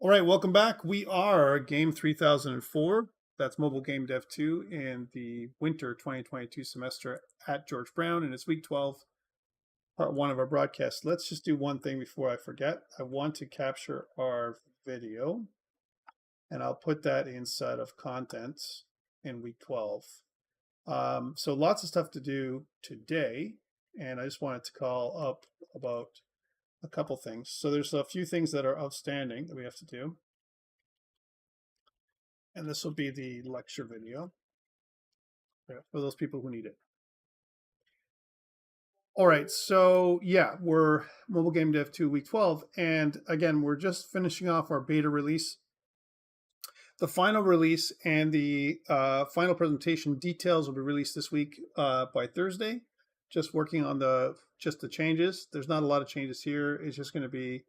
All right, welcome back. We are Game 3004. That's Mobile Game Dev 2 in the winter 2022 semester at George Brown, and it's week 12, part one of our broadcast. Let's just do one thing before I forget. I want to capture our video, and I'll put that inside of content in week 12. So lots of stuff to do today, and I just wanted to call up about a couple things. So there's a few things that are outstanding that we have to do. And this will be the lecture video for those people who need it. All right, so yeah, we're Mobile Game Dev 2 week 12. And again, we're just finishing off our beta release. The final release and the final presentation details will be released this week by Thursday. Just working on the changes. There's not a lot of changes here. It's just going to be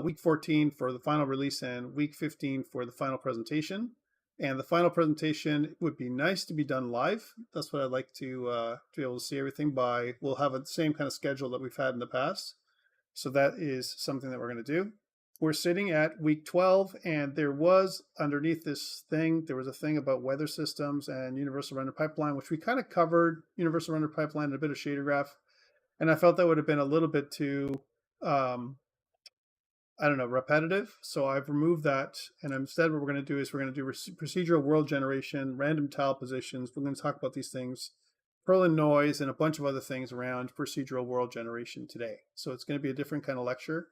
week 14 for the final release and week 15 for the final presentation. And the final presentation would be nice to be done live. That's what I'd like to be able to see everything by. We'll have the same kind of schedule that we've had in the past. So that is something that we're going to do. We're sitting at week 12, and there was underneath this thing, there was a thing about weather systems and universal render pipeline, which we kind of covered, universal render pipeline and a bit of shader graph. And I felt that would have been a little bit too I don't know, repetitive. So I've removed that. And instead what we're going to do is we're going to do procedural world generation, random tile positions. We're going to talk about these things, Perlin noise, and a bunch of other things around procedural world generation today. So it's going to be a different kind of lecture.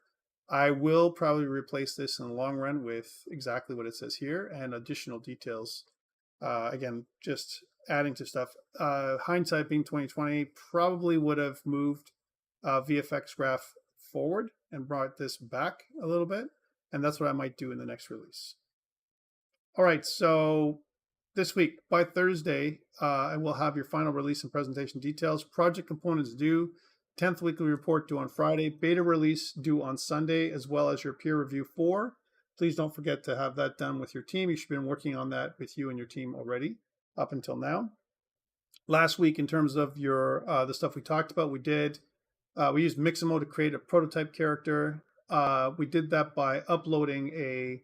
I will probably replace this in the long run with exactly what it says here and additional details. Again, just adding to stuff. Hindsight being 2020, probably would have moved VFX graph forward and brought this back a little bit. And that's what I might do in the next release. All right, so this week, by Thursday, I will have your final release and presentation details. Project components due, 10th weekly report due on Friday, beta release due on Sunday, as well as your peer review 4. Please don't forget to have that done with your team. You should have been working on that with you and your team already up until now. Last week, in terms of your the stuff we talked about, we used Mixamo to create a prototype character. We did that by uploading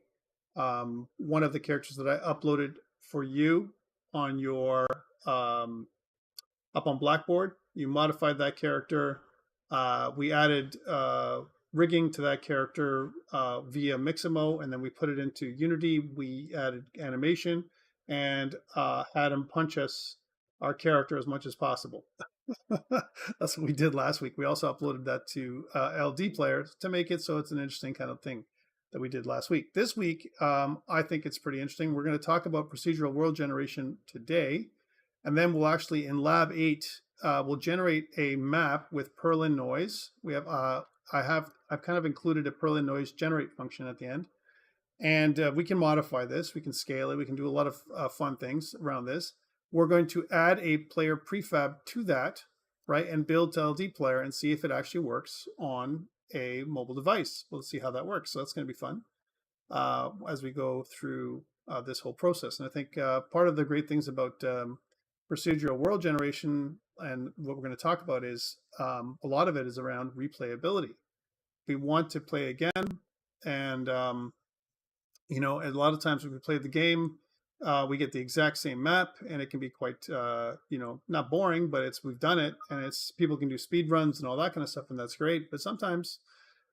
one of the characters that I uploaded for you on your up on Blackboard. You modified that character. We added rigging to that character via Mixamo, and then we put it into Unity. We added animation and had him punch us our character as much as possible. That's what we did last week. We also uploaded that to LD players to make it so it's an interesting kind of thing that we did last week. This week, I think it's pretty interesting. We're going to talk about procedural world generation today, and then we'll actually, in Lab 8, we'll generate a map with Perlin noise. We have I've kind of included a Perlin noise generate function at the end, and we can modify this. We can scale it. We can do a lot of fun things around this. We're going to add a player prefab to that, right, and build to LD player and see if it actually works on a mobile device. We'll see how that works. So that's going to be fun as we go through this whole process. And I think part of the great things about procedural world generation and what we're going to talk about is a lot of it is around replayability. We want to play again, and you know, a lot of times when we play the game, we get the exact same map, and it can be quite, you know, not boring, but we've done it, and people can do speed runs and all that kind of stuff, and that's great. But sometimes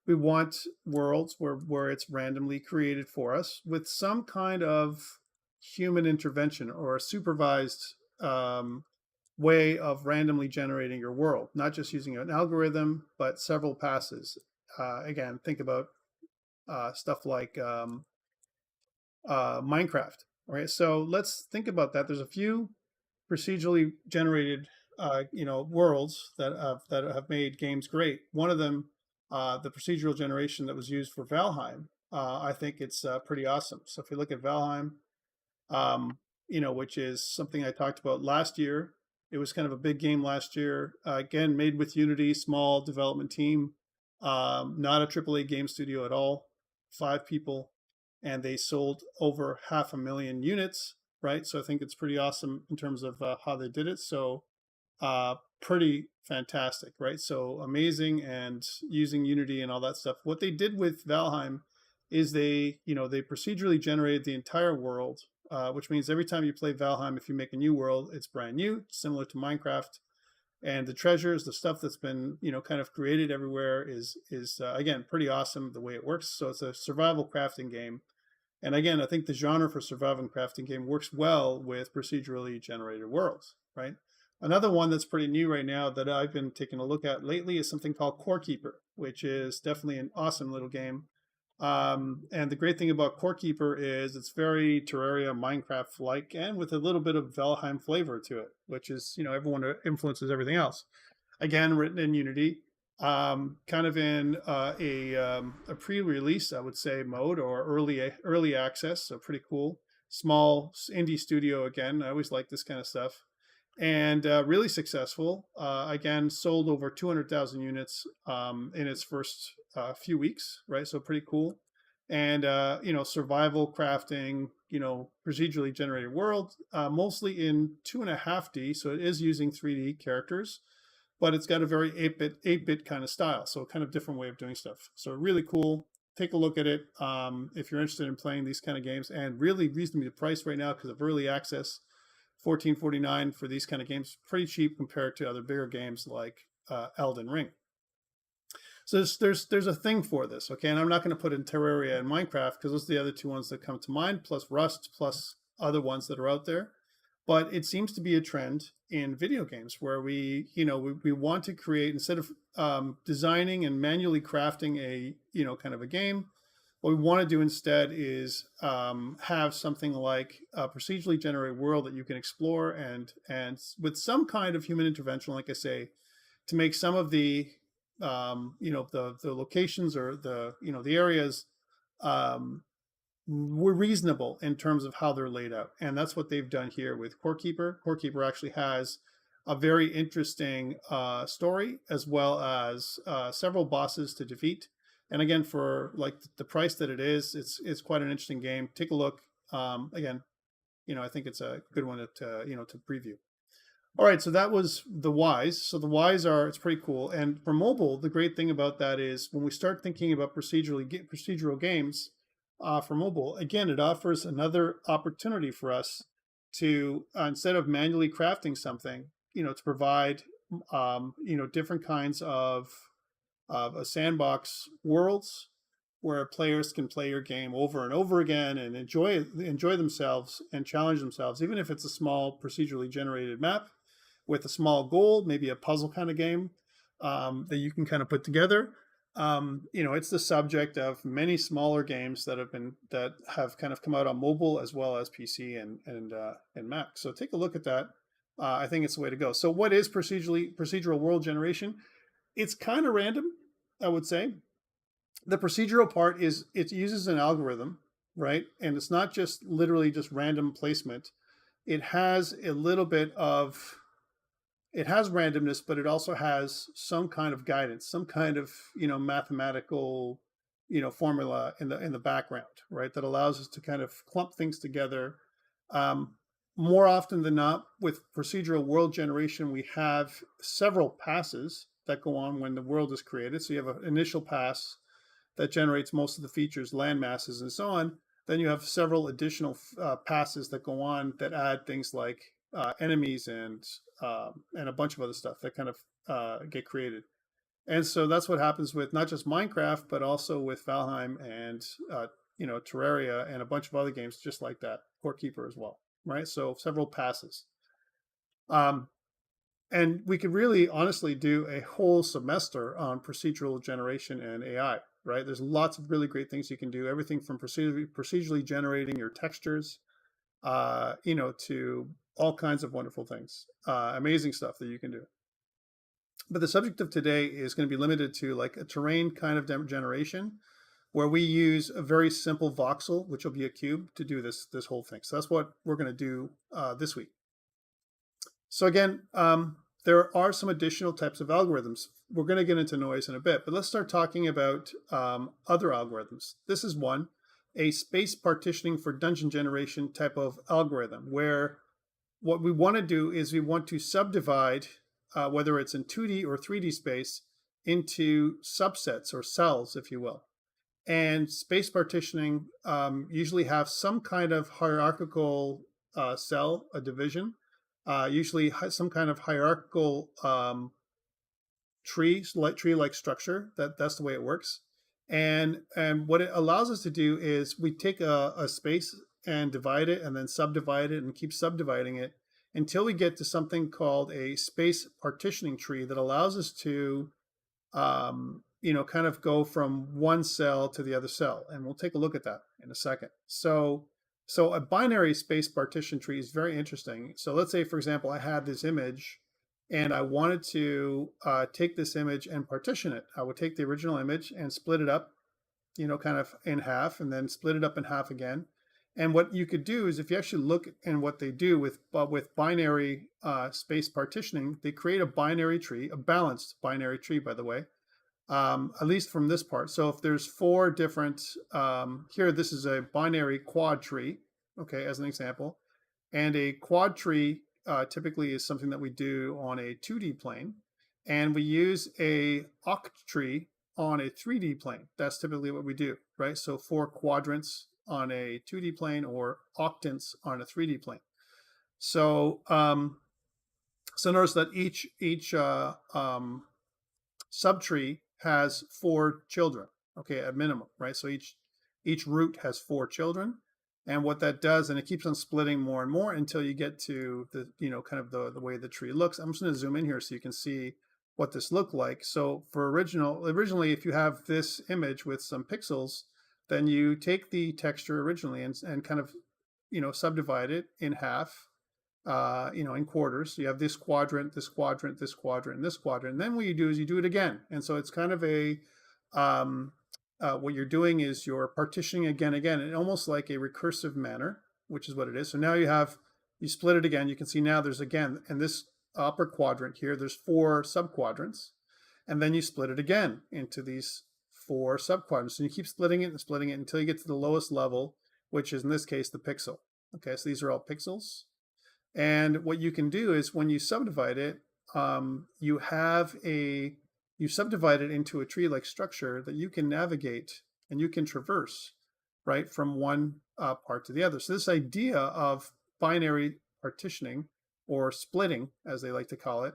we want worlds where it's randomly created for us with some kind of human intervention or a supervised way of randomly generating your world, not just using an algorithm, but several passes. Again, think about stuff like Minecraft. All right, so let's think about that. There's a few procedurally generated, you know, worlds that have made games great. One of them, the procedural generation that was used for Valheim, I think it's pretty awesome. So if you look at Valheim, you know, which is something I talked about last year. It was kind of a big game last year. Again, made with Unity, small development team, not a AAA game studio at all, 5 people. And they sold over 500,000 units, right? So I think it's pretty awesome in terms of how they did it. So pretty fantastic, right? So amazing, and using Unity and all that stuff. What they did with Valheim is they procedurally generated the entire world, which means every time you play Valheim, if you make a new world, it's brand new, similar to Minecraft. And the treasures, the stuff that's been kind of created everywhere is again pretty awesome the way it works. So it's a survival crafting game, and again I think the genre for survival crafting game works well with procedurally generated worlds, right? Another one that's pretty new right now that I've been taking a look at lately is something called Core Keeper, which is definitely an awesome little game. And the great thing about Core Keeper is it's very Terraria, Minecraft-like, and with a little bit of Valheim flavor to it, which is, everyone influences everything else. Again, written in Unity, kind of in a pre-release, I would say, mode or early access, so pretty cool. Small indie studio again. I always like this kind of stuff. And really successful. Again, sold over 200,000 units in its first few weeks, right? So pretty cool. And survival crafting, procedurally generated world, mostly in 2.5D. So it is using 3D characters, but it's got a very 8-bit kind of style. So a kind of different way of doing stuff. So really cool. Take a look at it if you're interested in playing these kind of games, and really reasonably priced right now because of early access. $14.49 for these kind of games, pretty cheap compared to other bigger games like Elden Ring. So there's a thing for this, okay? And I'm not going to put in Terraria and Minecraft because those are the other two ones that come to mind, plus Rust, plus other ones that are out there. But it seems to be a trend in video games where we want to create, instead of designing and manually crafting a kind of a game, what we want to do instead is have something like a procedurally generated world that you can explore and with some kind of human intervention, like I say, to make some of the the locations or the areas were reasonable in terms of how they're laid out. And that's what they've done here with Core Keeper. Core Keeper actually has a very interesting story, as well as several bosses to defeat. And again, for like the price that it is, it's quite an interesting game. Take a look. Again, I think it's a good one to preview. All right, so that was the Whys. So the Whys it's pretty cool. And for mobile, the great thing about that is when we start thinking about procedural games for mobile, again, it offers another opportunity for us to, instead of manually crafting something, to provide, different kinds of a sandbox worlds where players can play your game over and over again and enjoy themselves and challenge themselves, even if it's a small procedurally generated map with a small goal, maybe a puzzle kind of game that you can kind of put together. It's the subject of many smaller games that have kind of come out on mobile as well as PC and Mac. So take a look at that. I think it's the way to go. So what is procedural world generation? It's kind of random, I would say. The procedural part is it uses an algorithm, right? And it's not just literally just random placement. It has a little bit of, it has randomness, but it also has some kind of guidance, some kind of, mathematical, formula in the background, right? That allows us to kind of clump things together. More often than not, with procedural world generation, we have several passes that go on when the world is created. So you have an initial pass that generates most of the features, land masses, and so on. Then you have several additional passes that go on that add things like enemies and a bunch of other stuff that kind of get created. And so that's what happens with not just Minecraft, but also with Valheim and Terraria and a bunch of other games just like that. Core Keeper as well, right? So several passes. And we could really honestly do a whole semester on procedural generation and AI, right? There's lots of really great things you can do. Everything from procedurally generating your textures, to all kinds of wonderful things. Amazing stuff that you can do. But the subject of today is going to be limited to like a terrain kind of generation, where we use a very simple voxel, which will be a cube, to do this whole thing. So that's what we're going to do this week. So again, there are some additional types of algorithms. We're going to get into noise in a bit, but let's start talking about other algorithms. This is one, a space partitioning for dungeon generation type of algorithm, where what we want to do is we want to subdivide, whether it's in 2D or 3D space, into subsets or cells, if you will. And space partitioning usually have some kind of hierarchical cell, a division, usually some kind of hierarchical tree-like structure. That's the way it works. And what it allows us to do is we take a space and divide it and then subdivide it and keep subdividing it until we get to something called a space partitioning tree that allows us to kind of go from one cell to the other cell. And we'll take a look at that in a second. So a binary space partition tree is very interesting. So let's say, for example, I had this image and I wanted to take this image and partition it. I would take the original image and split it up, kind of in half, and then split it up in half again. And what you could do is, if you actually look at what they do with binary space partitioning, they create a binary tree, a balanced binary tree, by the way, at least from this part. So if there's four different, here, this is a binary quad tree, okay, as an example. And a quad tree typically is something that we do on a 2D plane. And we use a oct tree on a 3D plane. That's typically what we do, right? So 4 quadrants on a 2D plane or octants on a 3D plane. So so notice that each subtree has 4 children, okay, at minimum, right? So each root has 4 children. And what that does, and it keeps on splitting more and more until you get to the, kind of the way the tree looks. I'm just going to zoom in here so you can see what this looked like. So for originally, if you have this image with some pixels, then you take the texture originally and kind of, subdivide it in half, in quarters. So you have this quadrant, this quadrant, this quadrant, and this quadrant. And then what you do is you do it again. And so it's kind of a, what you're doing is you're partitioning again, in almost like a recursive manner, which is what it is. So now you split it again. You can see now there's again, in this upper quadrant here, there's 4 subquadrants. And then you split it again into these 4 subquadrants. And you keep splitting it until you get to the lowest level, which is in this case, the pixel. Okay, so these are all pixels. And what you can do is when you subdivide it, you subdivide it into a tree-like structure that you can navigate and you can traverse, right, from one part to the other. So this idea of binary partitioning or splitting, as they like to call it,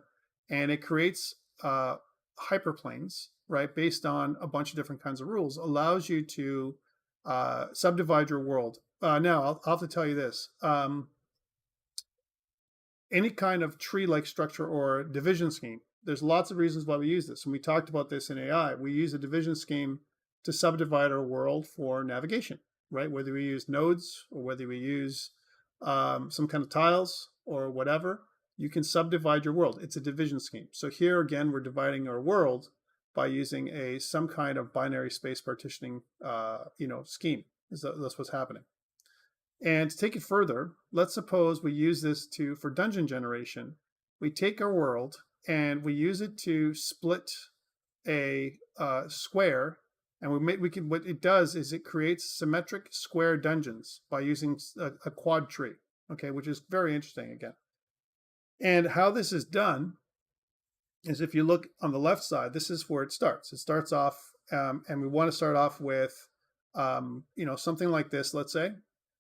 and it creates hyperplanes, right, based on a bunch of different kinds of rules, allows you to subdivide your world. Now, I'll have to tell you this. Any kind of tree-like structure or division scheme, there's lots of reasons why we use this. And we talked about this in AI. We use a division scheme to subdivide our world for navigation, right? Whether we use nodes or whether we use some kind of tiles or whatever, you can subdivide your world. It's a division scheme. So here again, we're dividing our world by using some kind of binary space partitioning scheme. That's what's happening. And to take it further, let's suppose we use this for dungeon generation. We take our world and we use it to split a square, and what it does is it creates symmetric square dungeons by using a quad tree, okay, which is very interesting again. And how this is done is, if you look on the left side, this is where it starts. It starts off, and we want to start off with, something like this, let's say,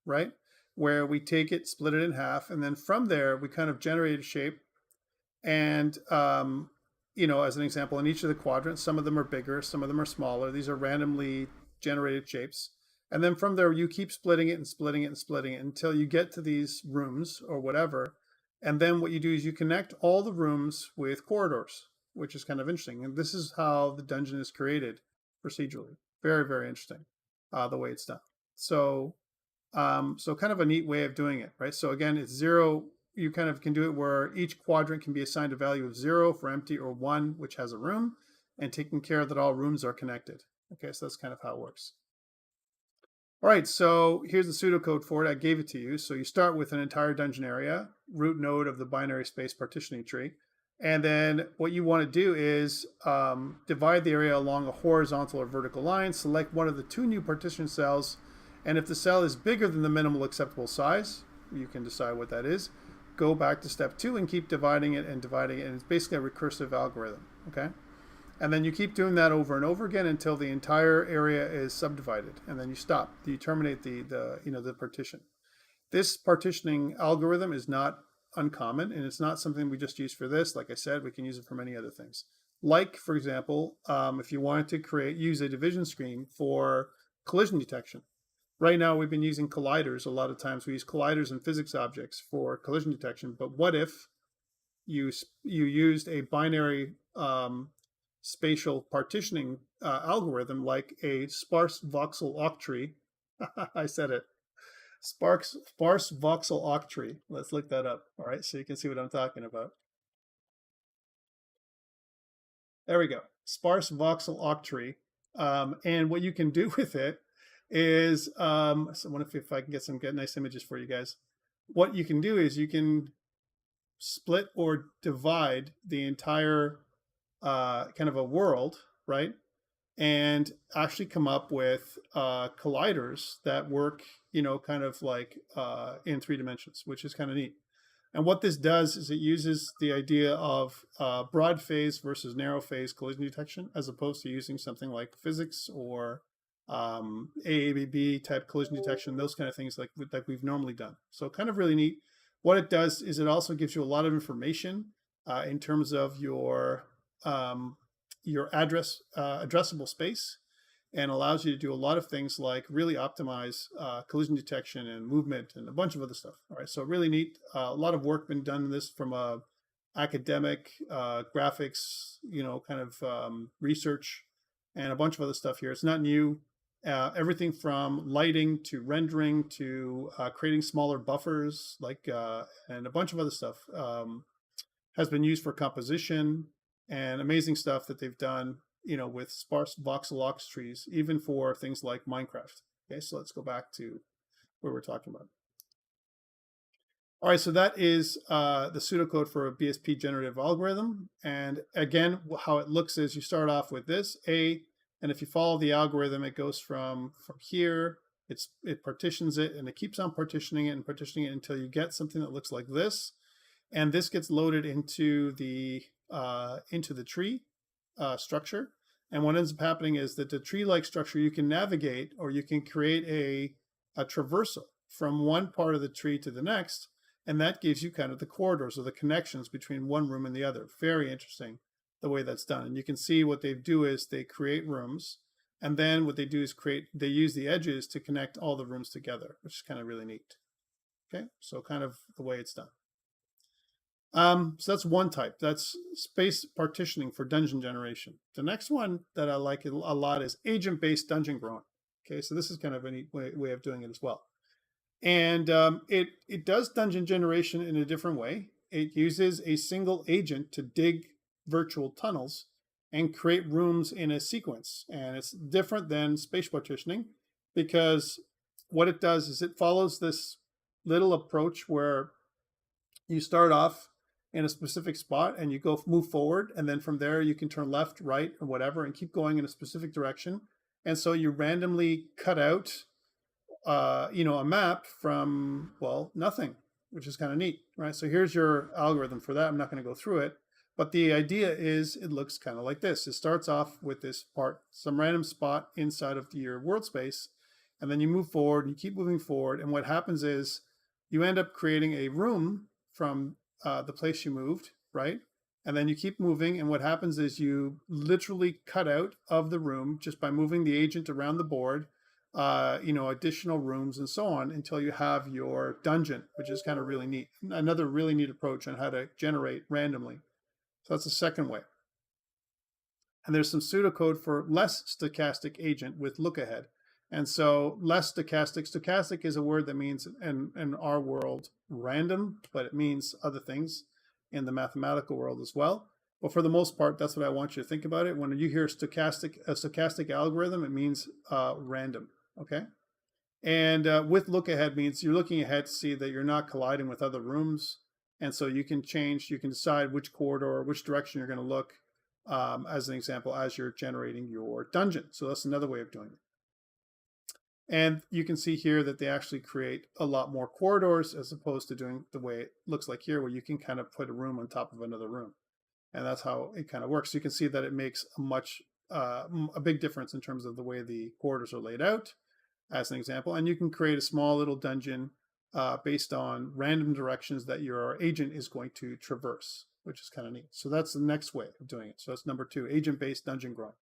right, where we take it, split it in half, and then from there we kind of generate a shape. And as an example, in each of the quadrants, some of them are bigger, some of them are smaller. These are randomly generated shapes. And then from there, you keep splitting it and splitting it and splitting it until you get to these rooms or whatever. And then what you do is you connect all the rooms with corridors, which is kind of interesting. And this is how the dungeon is created procedurally. Very, very interesting, the way it's done. So kind of a neat way of doing it, right? So again, it's 0. You kind of can do it where each quadrant can be assigned a value of 0 for empty, or 1, which has a room, and taking care that all rooms are connected. Okay, so that's kind of how it works. All right, so here's the pseudocode for it. I gave it to you. So you start with an entire dungeon area, root node of the binary space partitioning tree. And then what you want to do is divide the area along a horizontal or vertical line, select one of the 2 new partition cells, and if the cell is bigger than the minimal acceptable size, you can decide what that is, go back to step 2 and keep dividing it, and it's basically a recursive algorithm, okay? And then you keep doing that over and over again until the entire area is subdivided, and then you stop. You terminate the partition. This partitioning algorithm is not uncommon, and it's not something we just use for this. Like I said, we can use it for many other things. Like, for example, if you wanted to use a division scheme for collision detection. Right now, we've been using colliders. A lot of times we use colliders in physics objects for collision detection. But what if you used a binary spatial partitioning algorithm like a sparse voxel octree? I said it. Sparse voxel octree. Let's look that up. All right, so you can see what I'm talking about. There we go. Sparse voxel octree. And what you can do with it is, so I wonder if I can get nice images for you guys. What you can do is you can split or divide the entire kind of a world, right? And actually come up with colliders that work, kind of like in 3 dimensions, which is kind of neat. And what this does is it uses the idea of broad phase versus narrow phase collision detection, as opposed to using something like physics or AABB type collision detection, those kind of things like we've normally done. So kind of really neat. What it does is it also gives you a lot of information in terms of your addressable space, and allows you to do a lot of things like really optimize collision detection and movement and a bunch of other stuff. All right, so really neat. A lot of work been done in this from academic graphics, kind of research, and a bunch of other stuff here. It's not new. Everything from lighting to rendering to creating smaller buffers, and a bunch of other stuff has been used for composition, and amazing stuff that they've done, with sparse voxel octrees, even for things like Minecraft. Okay, so let's go back to where we're talking about. All right, so that is the pseudocode for a BSP generative algorithm. And again, how it looks is you start off with this A, and if you follow the algorithm, it goes from here, it partitions it, and it keeps on partitioning it until you get something that looks like this. And this gets loaded into the tree structure. And what ends up happening is that the tree-like structure, you can navigate, or you can create a traversal from one part of the tree to the next. And that gives you kind of the corridors or the connections between one room and the other. Very interesting the way that's done. And you can see what they do is they create rooms. And then what they do is they use the edges to connect all the rooms together, which is kind of really neat. Okay, so kind of the way it's done. So that's one type. That's space partitioning for dungeon generation. The next one that I like a lot is agent-based dungeon growing. Okay, so this is kind of a neat way of doing it as well. And it does dungeon generation in a different way. It uses a single agent to dig virtual tunnels and create rooms in a sequence. And it's different than space partitioning, because what it does is it follows this little approach where you start off in a specific spot and you move forward, and then from there you can turn left, right, or whatever, and keep going in a specific direction. And so you randomly cut out a map from, well, nothing, which is kind of neat, right? So here's your algorithm for that. I'm not going to go through it, but the idea is it looks kind of like this. It starts off with this part, some random spot inside of your world space, and then you move forward and you keep moving forward. And what happens is you end up creating a room from the place you moved, right? And then you keep moving, and what happens is you literally cut out of the room just by moving the agent around the board, additional rooms and so on, until you have your dungeon, which is kind of really neat. Another really neat approach on how to generate randomly. So that's the second way. And there's some pseudocode for less stochastic agent with look ahead. And so less stochastic. Stochastic is a word that means, in our world, random, but it means other things in the mathematical world as well. But for the most part, that's what I want you to think about it. When you hear a stochastic algorithm, it means random, okay? And with look ahead means you're looking ahead to see that you're not colliding with other rooms. And so you can decide which corridor or which direction you're going to look, as an example, as you're generating your dungeon. So that's another way of doing it. And you can see here that they actually create a lot more corridors, as opposed to doing the way it looks like here, where you can kind of put a room on top of another room. And that's how it kind of works. So you can see that it makes a big difference in terms of the way the corridors are laid out, as an example. And you can create a small little dungeon based on random directions that your agent is going to traverse, which is kind of neat. So that's the next way of doing it. So that's number 2, agent-based dungeon growing.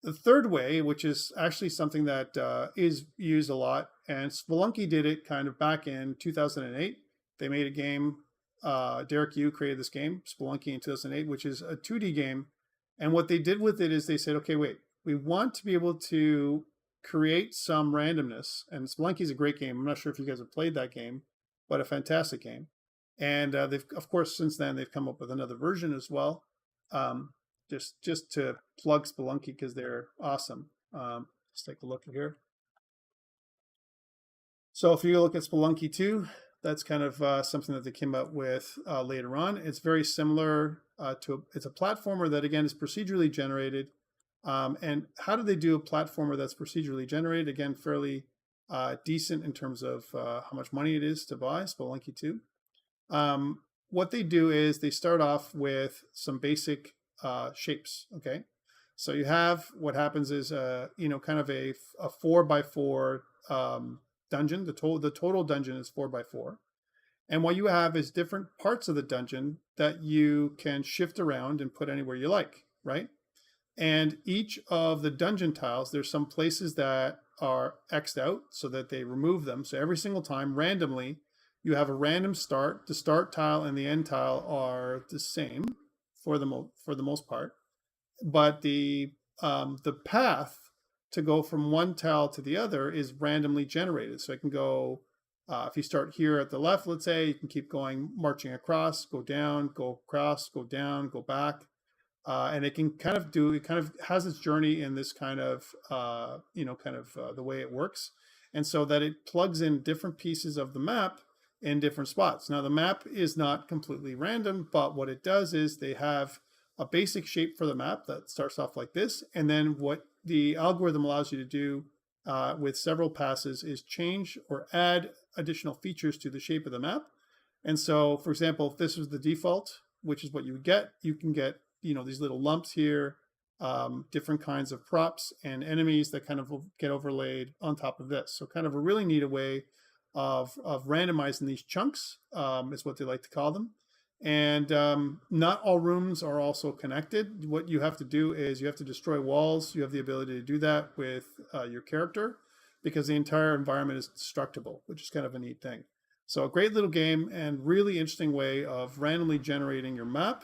The third way, which is actually something that is used a lot, and Spelunky did it kind of back in 2008. They made a game. Derek Yu created this game, Spelunky, in 2008, which is a 2D game. And what they did with it is they said, okay, wait, we want to be able to create some randomness. And Spelunky is a great game. I'm not sure if you guys have played that game, but a fantastic game. And they've, of course, since then, they've come up with another version as well. Just to plug Spelunky because they're awesome. Let's take a look here. So if you look at Spelunky 2, that's kind of something that they came up with later on. It's very similar it's a platformer that, again, is procedurally generated. And how do they do a platformer that's procedurally generated? Again, fairly decent in terms of how much money it is to buy, Spelunky 2. What they do is they start off with some basic shapes, okay? So you have, what happens is, kind of a 4x4 dungeon. The total dungeon is 4x4. And what you have is different parts of the dungeon that you can shift around and put anywhere you like, right? And each of the dungeon tiles, there's some places that are X'd out so that they remove them. So every single time, randomly, you have a random start. The start tile and the end tile are the same for the most part. But the path to go from one tile to the other is randomly generated. So it can go, if you start here at the left, let's say, you can keep going, marching across, go down, go across, go down, go back. And it can kind of has its journey in this kind of, the way it works. And so that it plugs in different pieces of the map in different spots. Now, the map is not completely random, but what it does is they have a basic shape for the map that starts off like this. And then what the algorithm allows you to do with several passes is change or add additional features to the shape of the map. And so, for example, if this was the default, which is what you would get, you can get, these little lumps here, different kinds of props and enemies that kind of get overlaid on top of this. So kind of a really neat way of randomizing these chunks, is what they like to call them. And not all rooms are also connected. What you have to do is you have to destroy walls. You have the ability to do that with your character because the entire environment is destructible, which is kind of a neat thing. So a great little game and really interesting way of randomly generating your map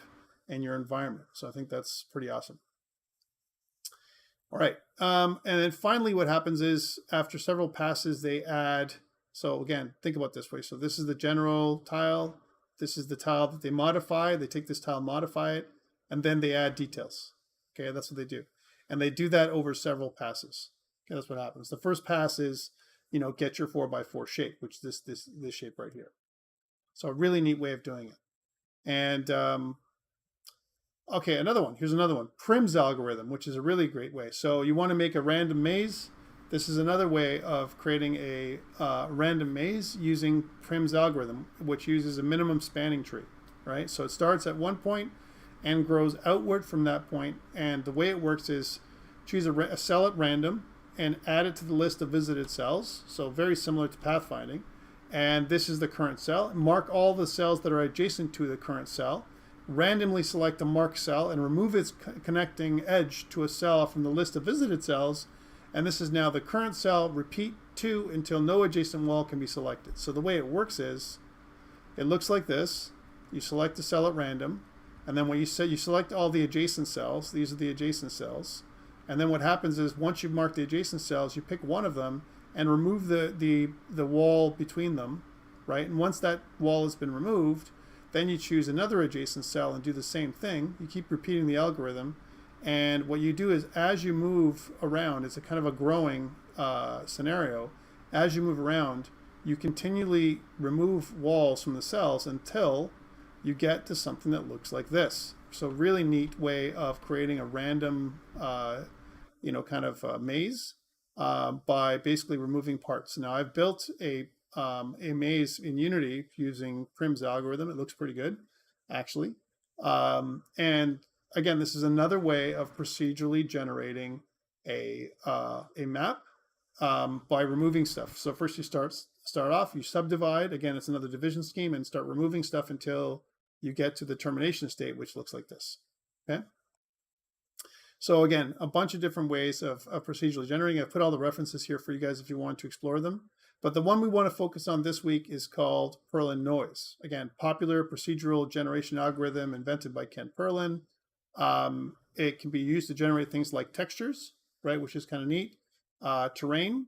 and your environment. So I think that's pretty awesome. All right. And then finally what happens is after several passes, they add, so again, think about this way. So this is the general tile. This is the tile that they modify. They take this tile, modify it, and then they add details. Okay, that's what they do. And they do that over several passes. Okay, that's what happens. The first pass is, get your 4x4 shape, which is this shape right here. So a really neat way of doing it. And okay, another one. Here's another one. Prim's algorithm, which is a really great way. So you want to make a random maze. This is another way of creating a random maze using Prim's algorithm, which uses a minimum spanning tree, right? So it starts at one point and grows outward from that point. And the way it works is choose a cell at random and add it to the list of visited cells. So very similar to pathfinding. And this is the current cell. Mark all the cells that are adjacent to the current cell. Randomly select a marked cell and remove its connecting edge to a cell from the list of visited cells. And this is now the current cell. Repeat 2 until no adjacent wall can be selected. So the way it works is, it looks like this. You select a cell at random, and then when you select all the adjacent cells. These are the adjacent cells. And then what happens is, once you've marked the adjacent cells, you pick one of them and remove the wall between them, right? And once that wall has been removed, then you choose another adjacent cell and do the same thing. You keep repeating the algorithm. And what you do is, as you move around, it's a kind of a growing scenario. As you move around, you continually remove walls from the cells until you get to something that looks like this. So really neat way of creating a random, maze by basically removing parts. Now I've built a maze in Unity using Prim's algorithm. It looks pretty good, actually. And again, this is another way of procedurally generating a map by removing stuff. So first you start off, you subdivide. Again, it's another division scheme, and start removing stuff until you get to the termination state, which looks like this. Okay. So again, a bunch of different ways of procedurally generating. I've put all the references here for you guys if you want to explore them. But the one we want to focus on this week is called Perlin noise. Again, popular procedural generation algorithm invented by Ken Perlin. It can be used to generate things like textures, right, which is kind of neat, terrain,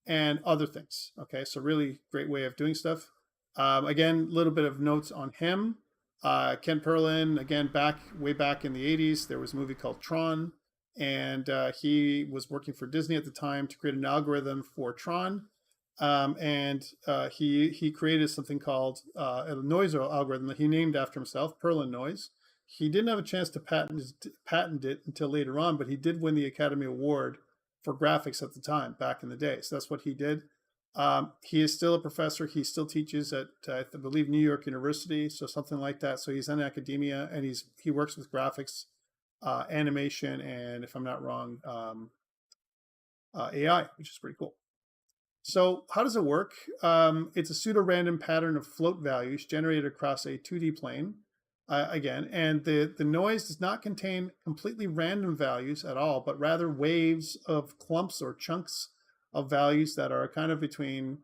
and other things. Okay, so really great way of doing stuff. Again, a little bit of notes on him. Ken Perlin, again, way back in the 80s, there was a movie called Tron, and he was working for Disney at the time to create an algorithm for Tron. He created something called a noise algorithm that he named after himself, Perlin noise. He didn't have a chance to patent it until later on, but he did win the Academy Award for graphics at the time, back in the day. So that's what he did. He is still a professor. He still teaches at, I believe, New York University, so something like that. So he's in academia, and he works with graphics, animation, and if I'm not wrong, AI, which is pretty cool. So how does it work? It's a pseudo-random pattern of float values generated across a 2D plane, again, and the noise does not contain completely random values at all, but rather waves of clumps or chunks of values that are kind of between,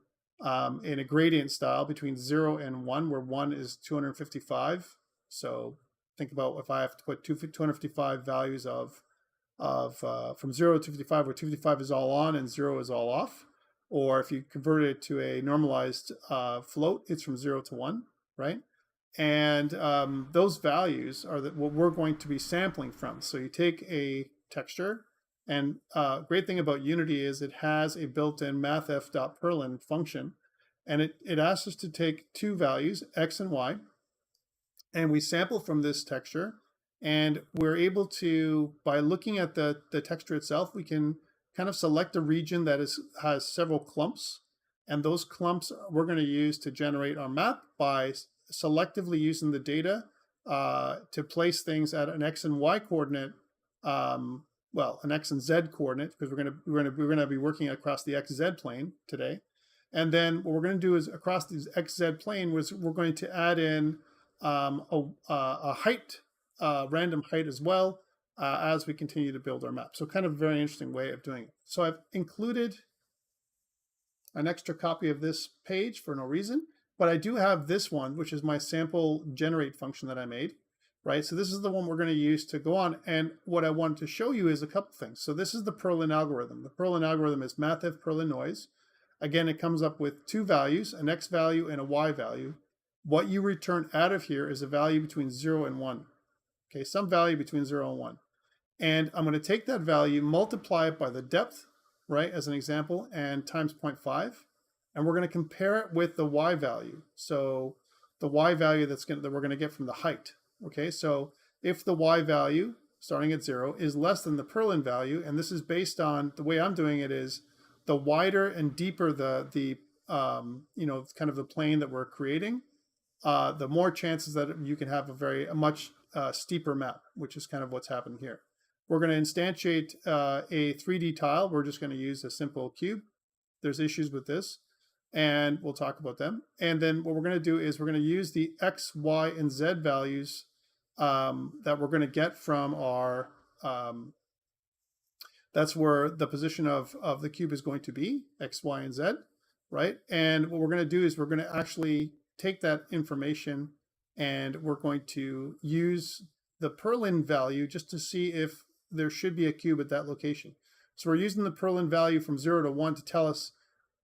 in a gradient style, between 0 and 1, where 1 is 255. So think about if I have to put 255 values from 0 to 55, where 255 is all on and 0 is all off. Or if you convert it to a normalized float, it's from 0 to 1, right? And those values are what we're going to be sampling from. So you take a texture, and great thing about Unity is it has a built-in mathf.perlin function, and it asks us to take two values, x and y, and we sample from this texture, and we're able to, by looking at the texture itself, we can kind of select a region that has several clumps, and those clumps we're going to use to generate our map by selectively using the data to place things at an x and y coordinate, well, an x and z coordinate, because we're going to be working across the xz plane today. And then what we're going to do is across this xz plane we're going to add in a height, random height as well, as we continue to build our map. So kind of a very interesting way of doing it. So I've included an extra copy of this page for no reason, but I do have this one, which is my sample generate function that I made, right? So this is the one we're going to use to go on. And what I wanted to show you is a couple things. So this is the Perlin algorithm. The Perlin algorithm is mathf Perlin noise. Again, it comes up with two values, an x value and a y value. What you return out of here is a value between 0 and 1. Okay, some value between 0 and 1. And I'm going to take that value, multiply it by the depth, right, as an example, and times 0.5. And we're going to compare it with the y value. So the y value that we're going to get from the height. Okay, so if the y value, starting at 0, is less than the Perlin value, and this is based on, the way I'm doing it is, the wider and deeper the kind of the plane that we're creating, the more chances that you can have a much steeper map, which is kind of what's happened here. We're going to instantiate a 3D tile. We're just going to use a simple cube. There's issues with this, and we'll talk about them. And then what we're going to do is we're going to use the x, y, and z values that we're going to get from our, that's where the position of the cube is going to be, x, y, and z, right? And what we're going to do is we're going to actually take that information, and we're going to use the Perlin value just to see if there should be a cube at that location. So we're using the Perlin value from 0 to 1 to tell us,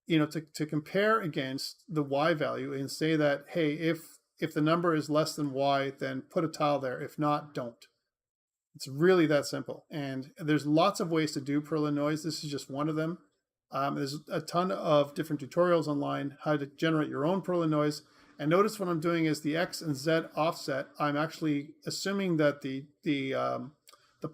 to compare against the y value and say that, hey, if the number is less than y, then put a tile there. If not, don't. It's really that simple. And there's lots of ways to do Perlin noise. This is just one of them. There's a ton of different tutorials online how to generate your own Perlin noise. And notice what I'm doing is the x and z offset. I'm actually assuming that the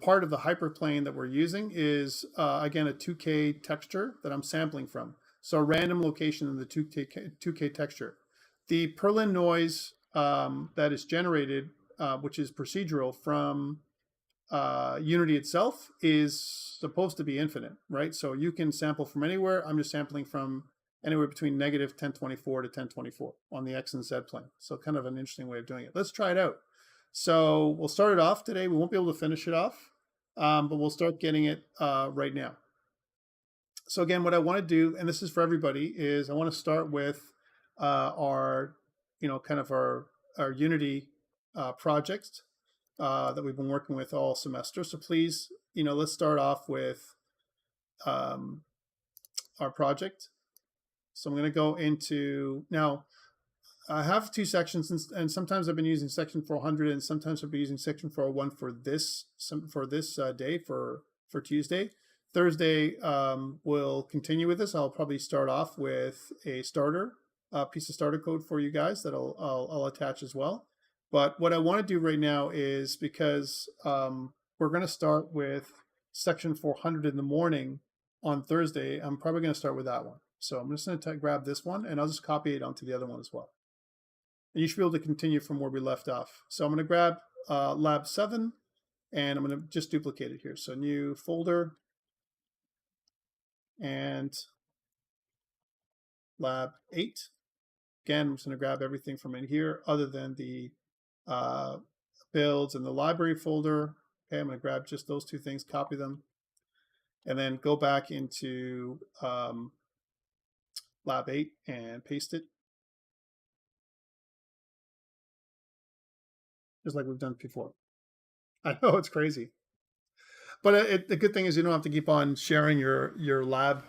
part of the hyperplane that we're using is, again, a 2K texture that I'm sampling from. So a random location in the 2K texture. The Perlin noise that is generated which is procedural from Unity itself, is supposed to be infinite, right? So you can sample from anywhere. I'm just sampling from anywhere between negative 1024 to 1024 on the X and Z plane. So kind of an interesting way of doing it. Let's try it out. So we'll start it off today. We won't be able to finish it off, but we'll start getting it right now. So again, what I want to do, and this is for everybody, is I want to start with our, kind of our Unity project that we've been working with all semester. So please, let's start off with our project. So I'm going to go into, now I have two sections, and sometimes I've been using section 400, and sometimes I'll be using section 401 for this day, for Tuesday. Thursday, we'll continue with this. I'll probably start off with a piece of starter code for you guys that I'll attach as well. But what I want to do right now is, because we're going to start with section 400 in the morning on Thursday, I'm probably going to start with that one. So I'm just going to grab this one, and I'll just copy it onto the other one as well. And you should be able to continue from where we left off. So I'm going to grab lab 7, and I'm going to just duplicate it here. So new folder, and lab 8. Again, I'm just going to grab everything from in here other than the builds and the library folder. Okay, I'm going to grab just those two things, copy them, and then go back into lab 8 and paste it, just like we've done before. I know it's crazy, but the good thing is you don't have to keep on sharing your lab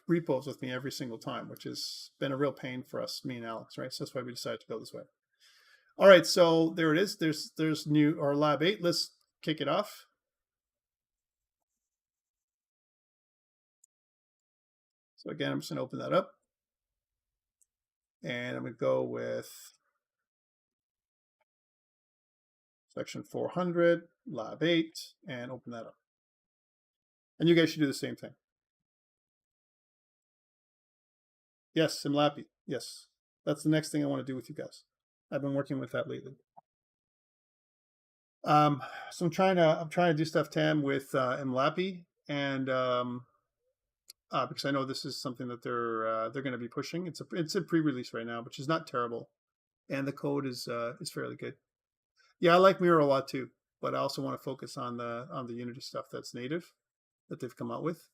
repos with me every single time, which has been a real pain for us, me and Alex, right? So that's why we decided to go this way. All right, so there it is. There's new, or lab 8. Let's kick it off. So again, I'm just going to open that up, and I'm going to go with section 400, lab 8, and open that up. And you guys should do the same thing. Yes, Simlapi. Yes, that's the next thing I want to do with you guys. I've been working with that lately. So I'm trying to do stuff, Tam, with Mlapi, and because I know this is something that they're going to be pushing. It's a pre-release right now, which is not terrible, and the code is fairly good. Yeah, I like Mirror a lot too, but I also want to focus on the Unity stuff that's native that they've come out with.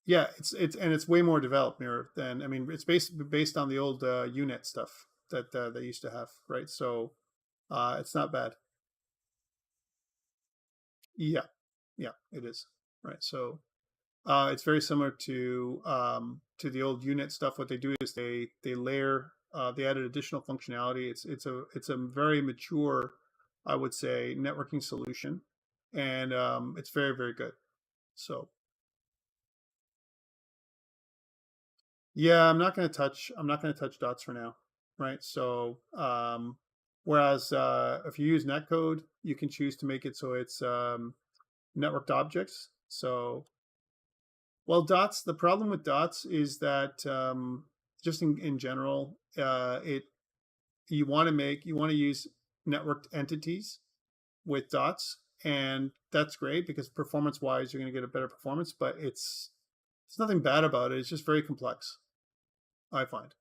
Yeah, it's way more developed Mirror than, I mean, it's based on the old UNet stuff that they used to have, right? So it's not bad. Yeah, it is, right? So it's very similar to the old UNet stuff. What they do is they layer, they added additional functionality. It's a very mature, I would say, networking solution, and it's very, very good. So yeah, I'm not going to touch dots for now, right? So whereas if you use netcode, you can choose to make it so it's networked objects. So, well, dots, the problem with dots is that just in general, you want to use networked entities with dots, and that's great because performance wise, you're going to get a better performance, but it's nothing bad about it. It's just very complex, I find,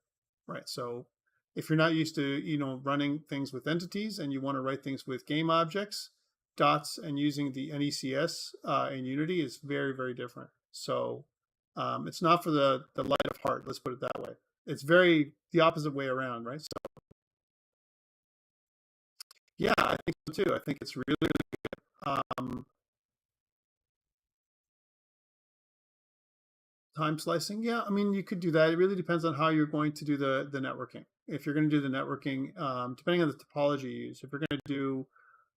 right? So if you're not used to, running things with entities and you want to write things with game objects, dots and using the NECS in Unity is very, very different. So it's not for the light of heart, let's put it that way. It's very the opposite way around, right? So yeah, I think so too. I think it's really, really good. Time slicing, yeah, I mean, you could do that. It really depends on how you're going to do the networking. If you're going to do the networking, depending on the topology you use, if you're going to do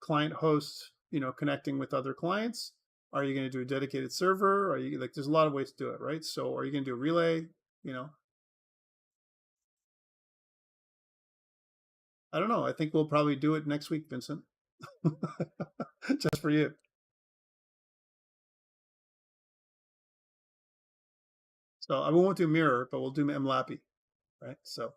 client host, connecting with other clients, are you going to do a dedicated server? Are you, like, there's a lot of ways to do it, right? So are you going to do a relay? I don't know. I think we'll probably do it next week, Vincent. Just for you. So I won't do mirror, but we'll do MLAPI, right? So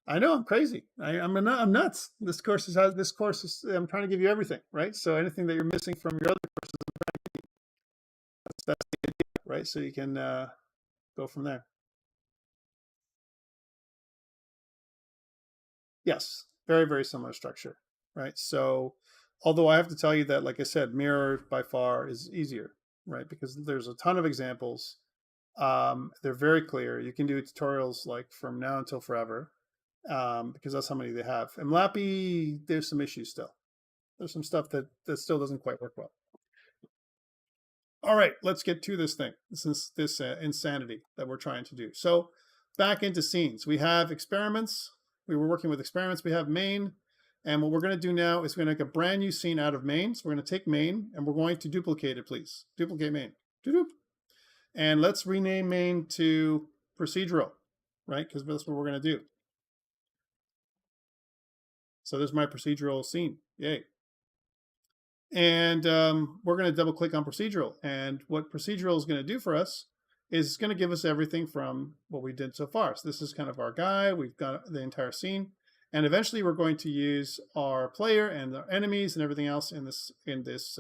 I know I'm crazy. I'm nuts. This course is I'm trying to give you everything, right? So anything that you're missing from your other courses, that's the idea, right? So you can go from there. Yes, very, very similar structure, right? So, although I have to tell you that, like I said, mirror by far is easier, right? Because there's a ton of examples. They're very clear. You can do tutorials like from now until forever, because that's how many they have. And Lappy, there's some issues still. There's some stuff that still doesn't quite work well. All right, let's get to this thing. This insanity that we're trying to do. So back into scenes. We have experiments. We were working with experiments. We have main. And what we're going to do now is we're going to make a brand new scene out of main. So we're going to take main and we're going to duplicate it, please. Duplicate main. Doop. And let's rename main to procedural, right? Because that's what we're going to do. So there's my procedural scene. Yay. And we're going to double click on procedural. And what procedural is going to do for us is it's going to give us everything from what we did so far. So this is kind of our guy. We've got the entire scene. And eventually we're going to use our player and our enemies and everything else in this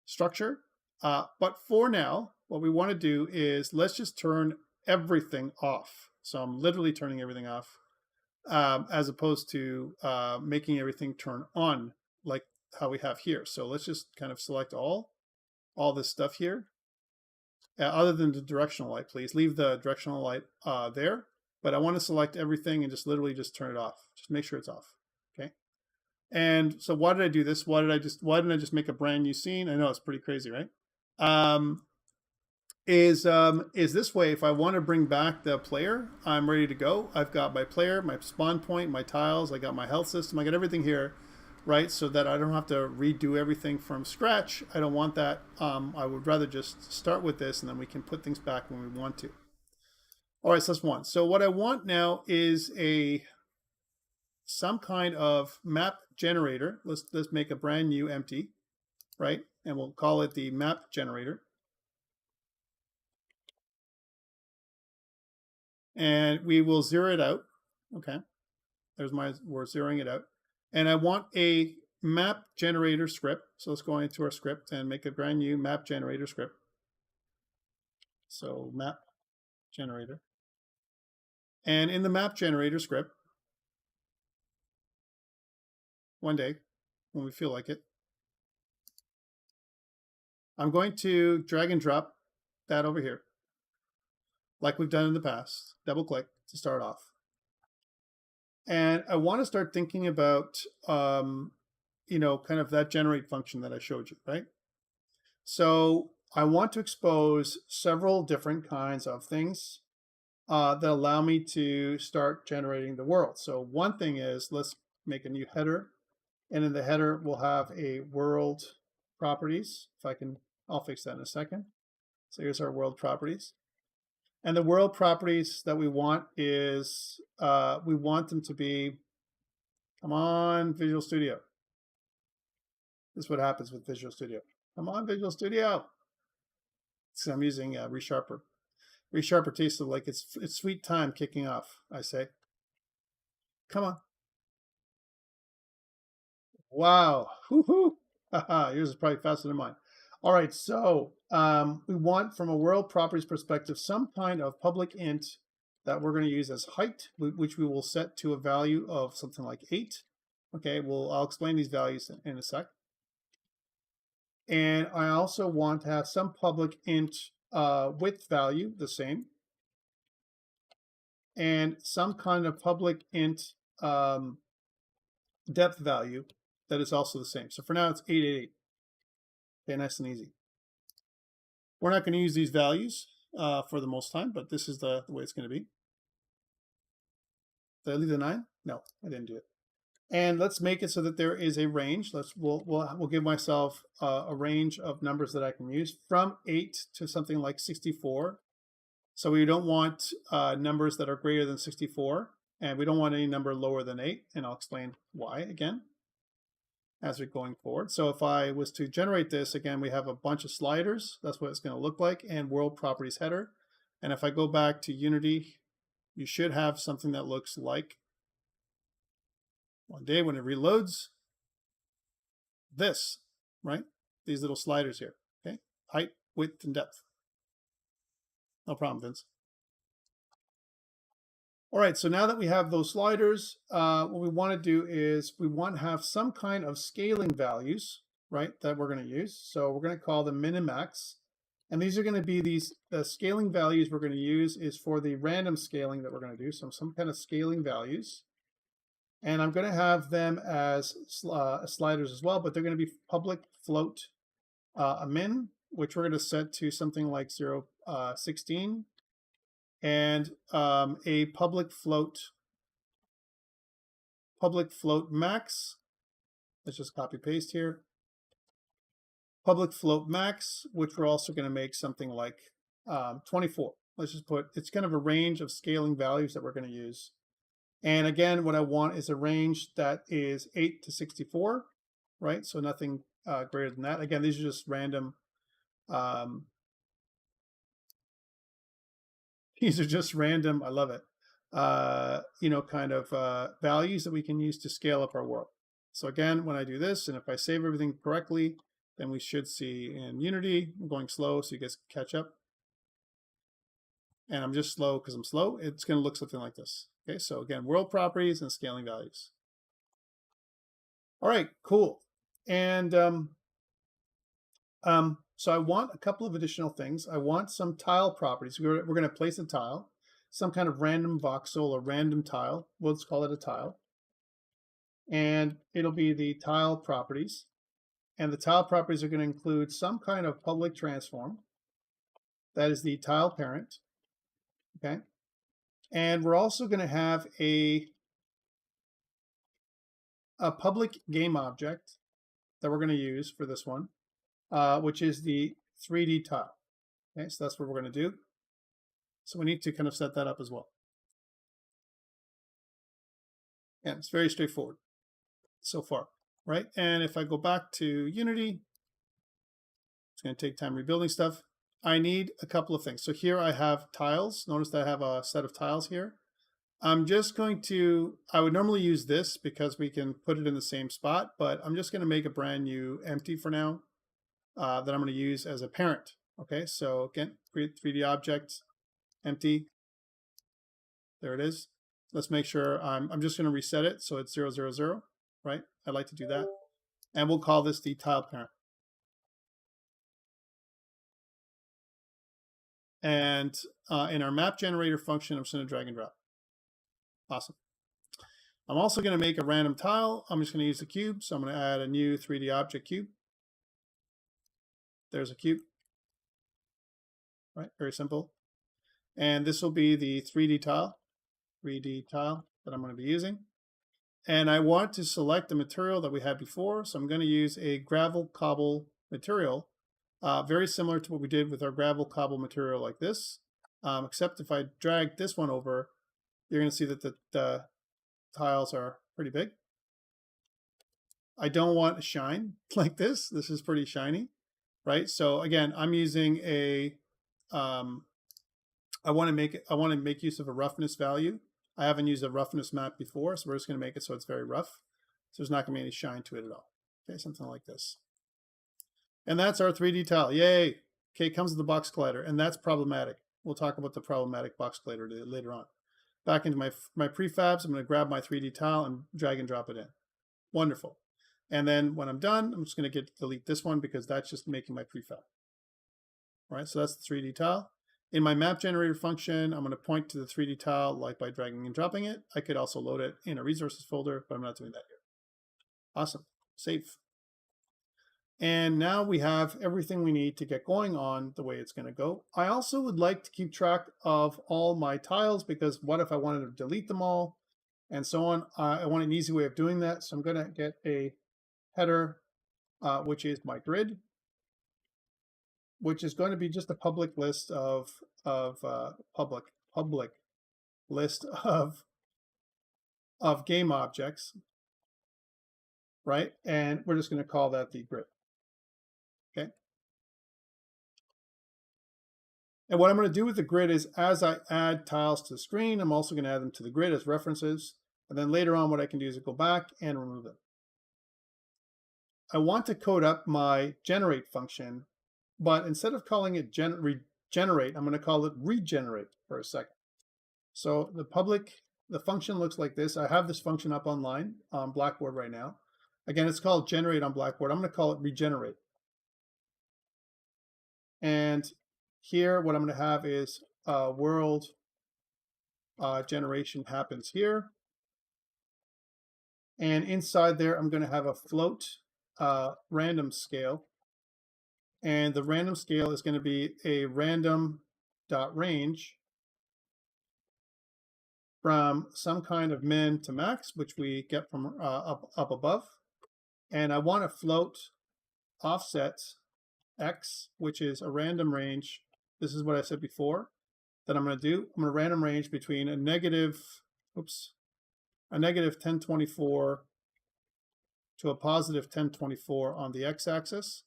structure. But for now, what we want to do is let's just turn everything off. So I'm literally turning everything off, as opposed to making everything turn on like how we have here. So let's just kind of select all this stuff here. Other than the directional light, please leave the directional light there. But I want to select everything and just literally just turn it off. Just make sure it's off. Okay. And so why did I do this? Why didn't I just make a brand new scene? I know it's pretty crazy, right? Is this way, if I want to bring back the player, I'm ready to go. I've got my player, my spawn point, my tiles, I got my health system, I got everything here, right? So that I don't have to redo everything from scratch. I don't want that. I would rather just start with this and then we can put things back when we want to. All right, so that's one. So what I want now is some kind of map generator. Let's make a brand new empty, right? And we'll call it the map generator. And we will zero it out. Okay, we're zeroing it out. And I want a map generator script. So let's go into our script and make a brand new map generator script. So map generator. And in the map generator script, one day when we feel like it, I'm going to drag and drop that over here, like we've done in the past. Double click to start off. And I want to start thinking about, kind of that generate function that I showed you, right? So I want to expose several different kinds of things that allow me to start generating the world. So one thing is, let's make a new header. And in the header, we'll have a world properties. I'll fix that in a second. So here's our world properties. And the world properties that we want is, we want them to be, come on, Visual Studio. This is what happens with Visual Studio. Come on, Visual Studio. So I'm using ReSharper. ReSharper tastes like it's sweet time kicking off, I say. Come on. Wow. Woo-hoo. Yours is probably faster than mine. All right, so we want, from a world properties perspective, some kind of public int that we're going to use as height, which we will set to a value of something like 8. Okay, I'll explain these values in a sec. And I also want to have some public int width value, the same, and some kind of public int depth value that is also the same. So for now, it's 888. Okay, nice and easy. We're not going to use these values for the most time, but this is the way it's going to be. Did I leave the 9? No, I didn't do it. And let's make it so that there is a range. We'll give myself a range of numbers that I can use from 8 to something like 64. So we don't want numbers that are greater than 64, and we don't want any number lower than 8. And I'll explain why again as we're going forward. So if I was to generate this, again, we have a bunch of sliders. That's what it's going to look like, and world properties header. And if I go back to Unity, you should have something that looks like one day when it reloads, this, right? These little sliders here, okay? Height, width, and depth. No problem, Vince. All right, so now that we have those sliders, what we want to do is we want to have some kind of scaling values, right, that we're going to use. So we're going to call them min and max. And these are going to be the scaling values we're going to use is for the random scaling that we're going to do. So some kind of scaling values. And I'm going to have them as sliders as well, but they're going to be public float a min, which we're going to set to something like 0.16. And a public float max. Let's just copy paste here. Public float max, which we're also going to make something like 24. Let's just put, it's kind of a range of scaling values that we're going to use. And again, what I want is a range that is 8 to 64, right? So nothing greater than that. Again, these are just random. These are just random, I love it, kind of values that we can use to scale up our world. So again, when I do this, and if I save everything correctly, then we should see in Unity, I'm going slow so you guys can catch up. And I'm just slow because I'm slow. It's going to look something like this. Okay, so again, world properties and scaling values. All right, cool. And so I want a couple of additional things. I want some tile properties. We're going to place a tile, some kind of random voxel or random tile. We'll just call it a tile. And it'll be the tile properties. And the tile properties are going to include some kind of public transform. That is the tile parent. Okay. And we're also going to have a public game object that we're going to use for this one. Which is the 3D tile. Okay, so that's what we're going to do. So we need to kind of set that up as well. And it's very straightforward so far, right? And if I go back to Unity, it's going to take time rebuilding stuff. I need a couple of things. So here I have tiles. Notice that I have a set of tiles here. I'm just going to, I would normally use this because we can put it in the same spot, but I'm just going to make a brand new empty for now. That I'm going to use as a parent. Okay, so again, create 3D object, empty. There it is. Let's make sure I'm just going to reset it so it's 0, 0, 0, right? I'd like to do that. And we'll call this the tile parent. And in our map generator function, I'm just going to drag and drop. Awesome. I'm also going to make a random tile. I'm just going to use the cube. So I'm going to add a new 3D object cube. There's a cube, right? Very simple. And this will be the 3D tile that I'm going to be using. And I want to select the material that we had before. So I'm going to use a gravel cobble material, very similar to what we did with our gravel cobble material like this. Except if I drag this one over, you're going to see that the tiles are pretty big. I don't want a shine like this. This is pretty shiny. Right, so again, I'm using a. I want to make use of a roughness value. I haven't used a roughness map before, so we're just going to make it so it's very rough. So there's not going to be any shine to it at all. Okay, something like this. And that's our 3D tile. Yay! Okay, it comes with the box collider, and that's problematic. We'll talk about the problematic box collider later on. Back into my prefabs, I'm going to grab my 3D tile and drag and drop it in. Wonderful. And then when I'm done, I'm just going to delete this one because that's just making my prefab. All right, so that's the 3D tile. In my map generator function, I'm going to point to the 3D tile like by dragging and dropping it. I could also load it in a resources folder, but I'm not doing that here. Awesome, save. And now we have everything we need to get going on the way it's going to go. I also would like to keep track of all my tiles because what if I wanted to delete them all and so on. I want an easy way of doing that. So I'm going to get a header, which is my grid, which is going to be just a public list of public list of game objects, right? And we're just going to call that the grid. Okay. And what I'm going to do with the grid is as I add tiles to the screen, I'm also going to add them to the grid as references. And then later on, what I can do is go back and remove it. I want to code up my generate function, but instead of calling it regenerate, I'm going to call it regenerate for a second. So the function looks like this. I have this function up online on Blackboard right now. Again, it's called generate on Blackboard. I'm going to call it regenerate. And here, what I'm going to have is world generation happens here. And inside there, I'm going to have a float random scale. And the random scale is going to be a random.range from some kind of min to max, which we get from up above. And I want to float offset x, which is a random range. This is what I said before that I'm going to do. I'm going to random range between a negative 1024 to a positive 1024 on the x-axis,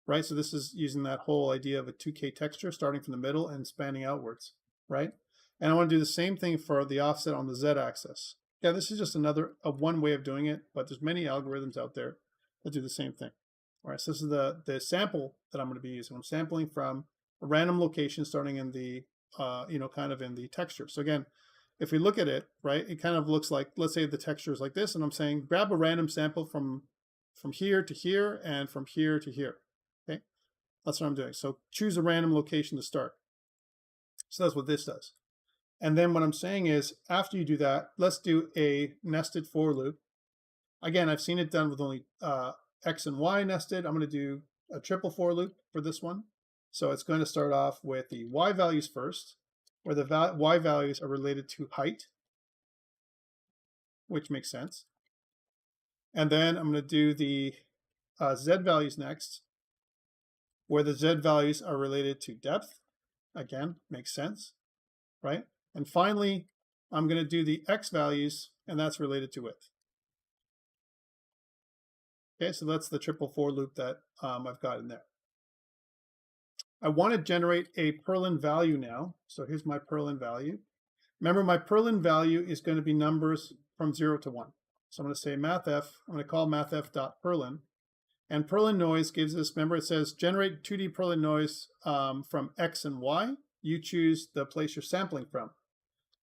right? So this is using that whole idea of a 2K texture starting from the middle and spanning outwards, right? And I want to do the same thing for the offset on the z-axis. Yeah, this is just one way of doing it, but there's many algorithms out there that do the same thing. All right, so this is the sample that I'm going to be using. I'm sampling from a random location starting in the, kind of in the texture. So again, if we look at it, right, it kind of looks like, let's say the texture is like this, and I'm saying grab a random sample from here to here and from here to here. Okay, that's what I'm doing. So choose a random location to start. So that's what this does. And then what I'm saying is, after you do that, let's do a nested for loop. Again, I've seen it done with only X and Y nested. I'm going to do a triple for loop for this one. So it's going to start off with the Y values first, where the Y values are related to height, which makes sense. And then I'm going to do the Z values next, where the Z values are related to depth. Again, makes sense, right? And finally, I'm going to do the X values, and that's related to width. Okay, so that's the triple for loop that I've got in there. I want to generate a Perlin value now. So here's my Perlin value. Remember, my Perlin value is going to be numbers from 0 to 1. So I'm going to say mathf. I'm going to call mathf.Perlin. And Perlin noise gives us, remember, it says generate 2D Perlin noise from X and Y. You choose the place you're sampling from.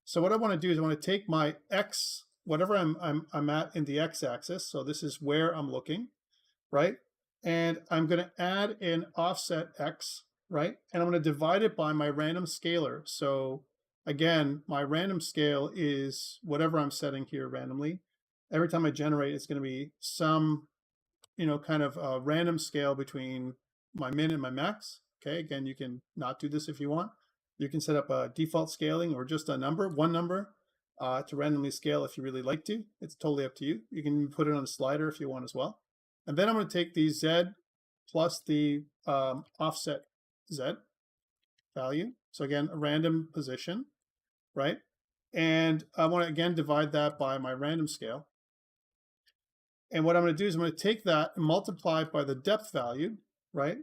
So what I want to do is I want to take my X, whatever I'm at in the X-axis. So this is where I'm looking, right? And I'm going to add an offset X, right? And I'm going to divide it by my random scalar. So again, my random scale is whatever I'm setting here randomly. Every time I generate, it's going to be some, kind of a random scale between my min and my max. Okay, again, you can not do this if you want. You can set up a default scaling or just a number, one number, to randomly scale if you really like to. It's totally up to you. You can put it on a slider if you want as well. And then I'm going to take the Z plus the offset Z value. So again, a random position, right? And I want to again divide that by my random scale. And what I'm going to do is I'm going to take that and multiply it by the depth value, right?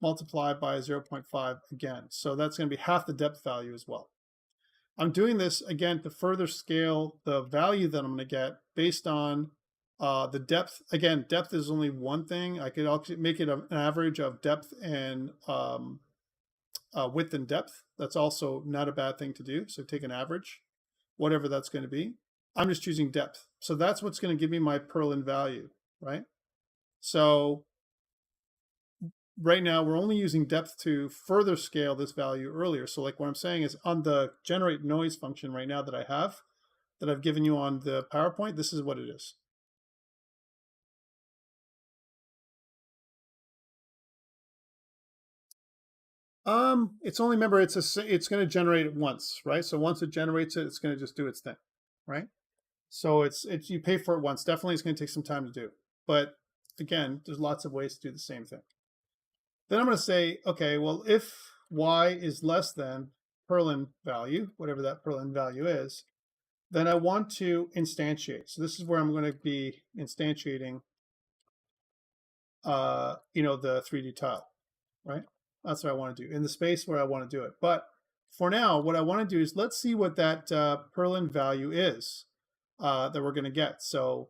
Multiply by 0.5 again. So that's going to be half the depth value as well. I'm doing this again to further scale the value that I'm going to get based on the depth. Again, depth is only one thing. I could also make it an average of depth and width and depth. That's also not a bad thing to do. So take an average, whatever that's going to be. I'm just choosing depth. So that's what's going to give me my Perlin value, right? So right now, we're only using depth to further scale this value earlier. So like what I'm saying is on the generate noise function right now that I have, that I've given you on the PowerPoint, this is what it is. It's only, remember, it's going to generate it once, right? So once it generates it, it's going to just do its thing, right? So it's you pay for it once. Definitely, it's going to take some time to do. But again, there's lots of ways to do the same thing. Then I'm going to say, okay, well, if Y is less than Perlin value, whatever that Perlin value is, then I want to instantiate. So this is where I'm going to be instantiating, the 3D tile, right? That's what I want to do in the space where I want to do it. But for now, what I want to do is let's see what that Perlin value is. that we're going to get. So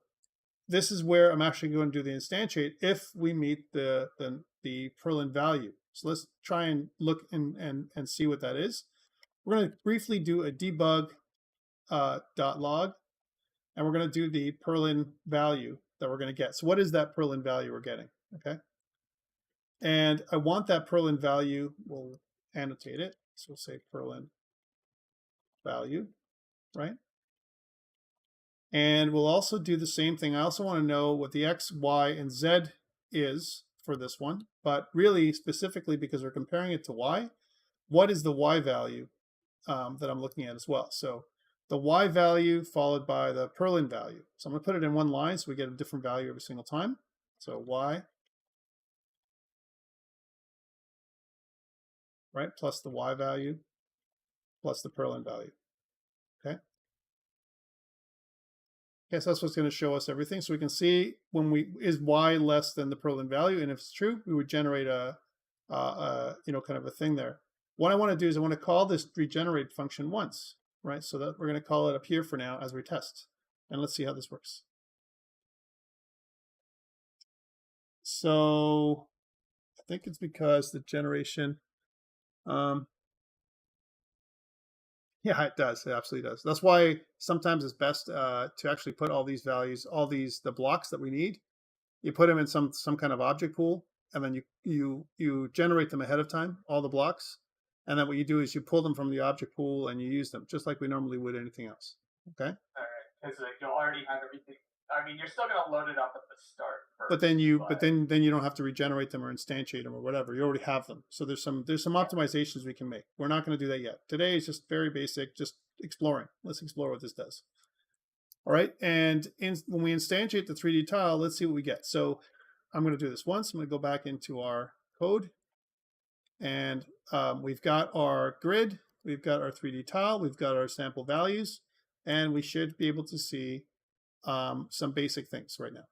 this is where I'm actually going to do the instantiate if we meet the Perlin value. So let's try and look and see what that is. We're going to briefly do a debug .log, and we're going to do the Perlin value that we're going to get. So what is that Perlin value we're getting? Okay. And I want that Perlin value, we'll annotate it. So we'll say Perlin value, right? And we'll also do the same thing. I also want to know what the X, Y, and Z is for this one, but really specifically because we're comparing it to Y, what is the Y value that I'm looking at as well? So the Y value followed by the Perlin value. So I'm going to put it in one line so we get a different value every single time. So Y, right, plus the Y value, plus the Perlin value, okay? Okay, so that's what's going to show us everything. So we can see when is Y less than the Perlin value, and if it's true, we would generate a kind of a thing there. What I want to do is I want to call this regenerate function once, right? So that we're going to call it up here for now as we test. And let's see how this works. So I think it's because the generation, yeah, it does. It absolutely does. That's why sometimes it's best to actually put all these values, the blocks that we need, you put them in some kind of object pool, and then you generate them ahead of time, all the blocks, and then what you do is you pull them from the object pool and you use them just like we normally would anything else. Okay. All right, because like, you'll already have everything. I mean, you're still gonna load it up at the start first, but then you don't have to regenerate them or instantiate them or whatever. You already have them. So there's some optimizations we can make. We're not going to do that yet. Today is just very basic, just exploring. Let's explore what this does. All right, and when we instantiate the 3D tile, let's see what we get. So I'm going to do this once. I'm going to go back into our code, and we've got our grid, we've got our 3D tile, we've got our sample values, and we should be able to see some basic things right now.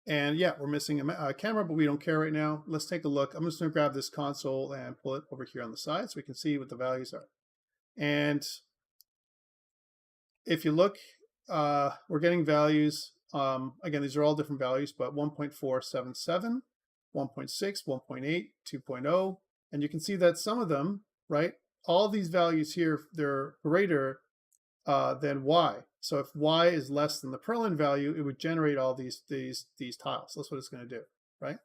And yeah, we're missing a camera, but we don't care right now. Let's take a look. I'm just going to grab this console and pull it over here on the side so we can see what the values are. And if you look, we're getting values. Again, these are all different values, but 1.477, 1.6, 1.8, 2.0. And you can see that some of them, right, all these values here, they're greater than Y. So if Y is less than the Perlin value, it would generate all these tiles. That's what it's going to do, right?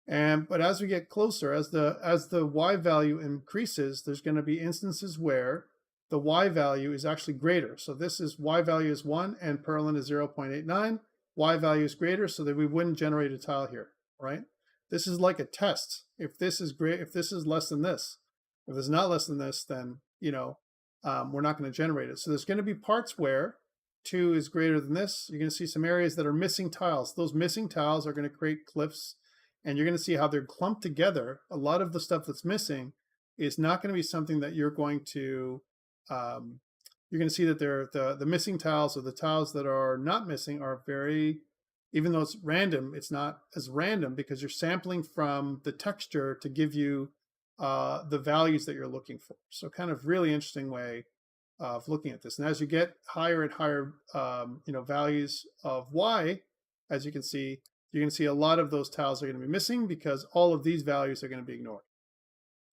But as we get closer, as the Y value increases, there's going to be instances where the Y value is actually greater. So this is Y value is 1 and Perlin is 0.89. Y value is greater, so that we wouldn't generate a tile here, right? This is like a test. If this is great, if this is less than this, if it's not less than this, then we're not going to generate it. So there's going to be parts where 2 is greater than this. You're going to see some areas that are missing tiles. Those missing tiles are going to create cliffs, and you're going to see how they're clumped together. A lot of the stuff that's missing is not going to be something that you're going to see that the missing tiles, or the tiles that are not missing, are very, even though it's random, it's not as random because you're sampling from the texture to give you the values that you're looking for. So kind of really interesting way of looking at this. And as you get higher and higher values of Y, as you can see, you're going to see a lot of those tiles are going to be missing because all of these values are going to be ignored.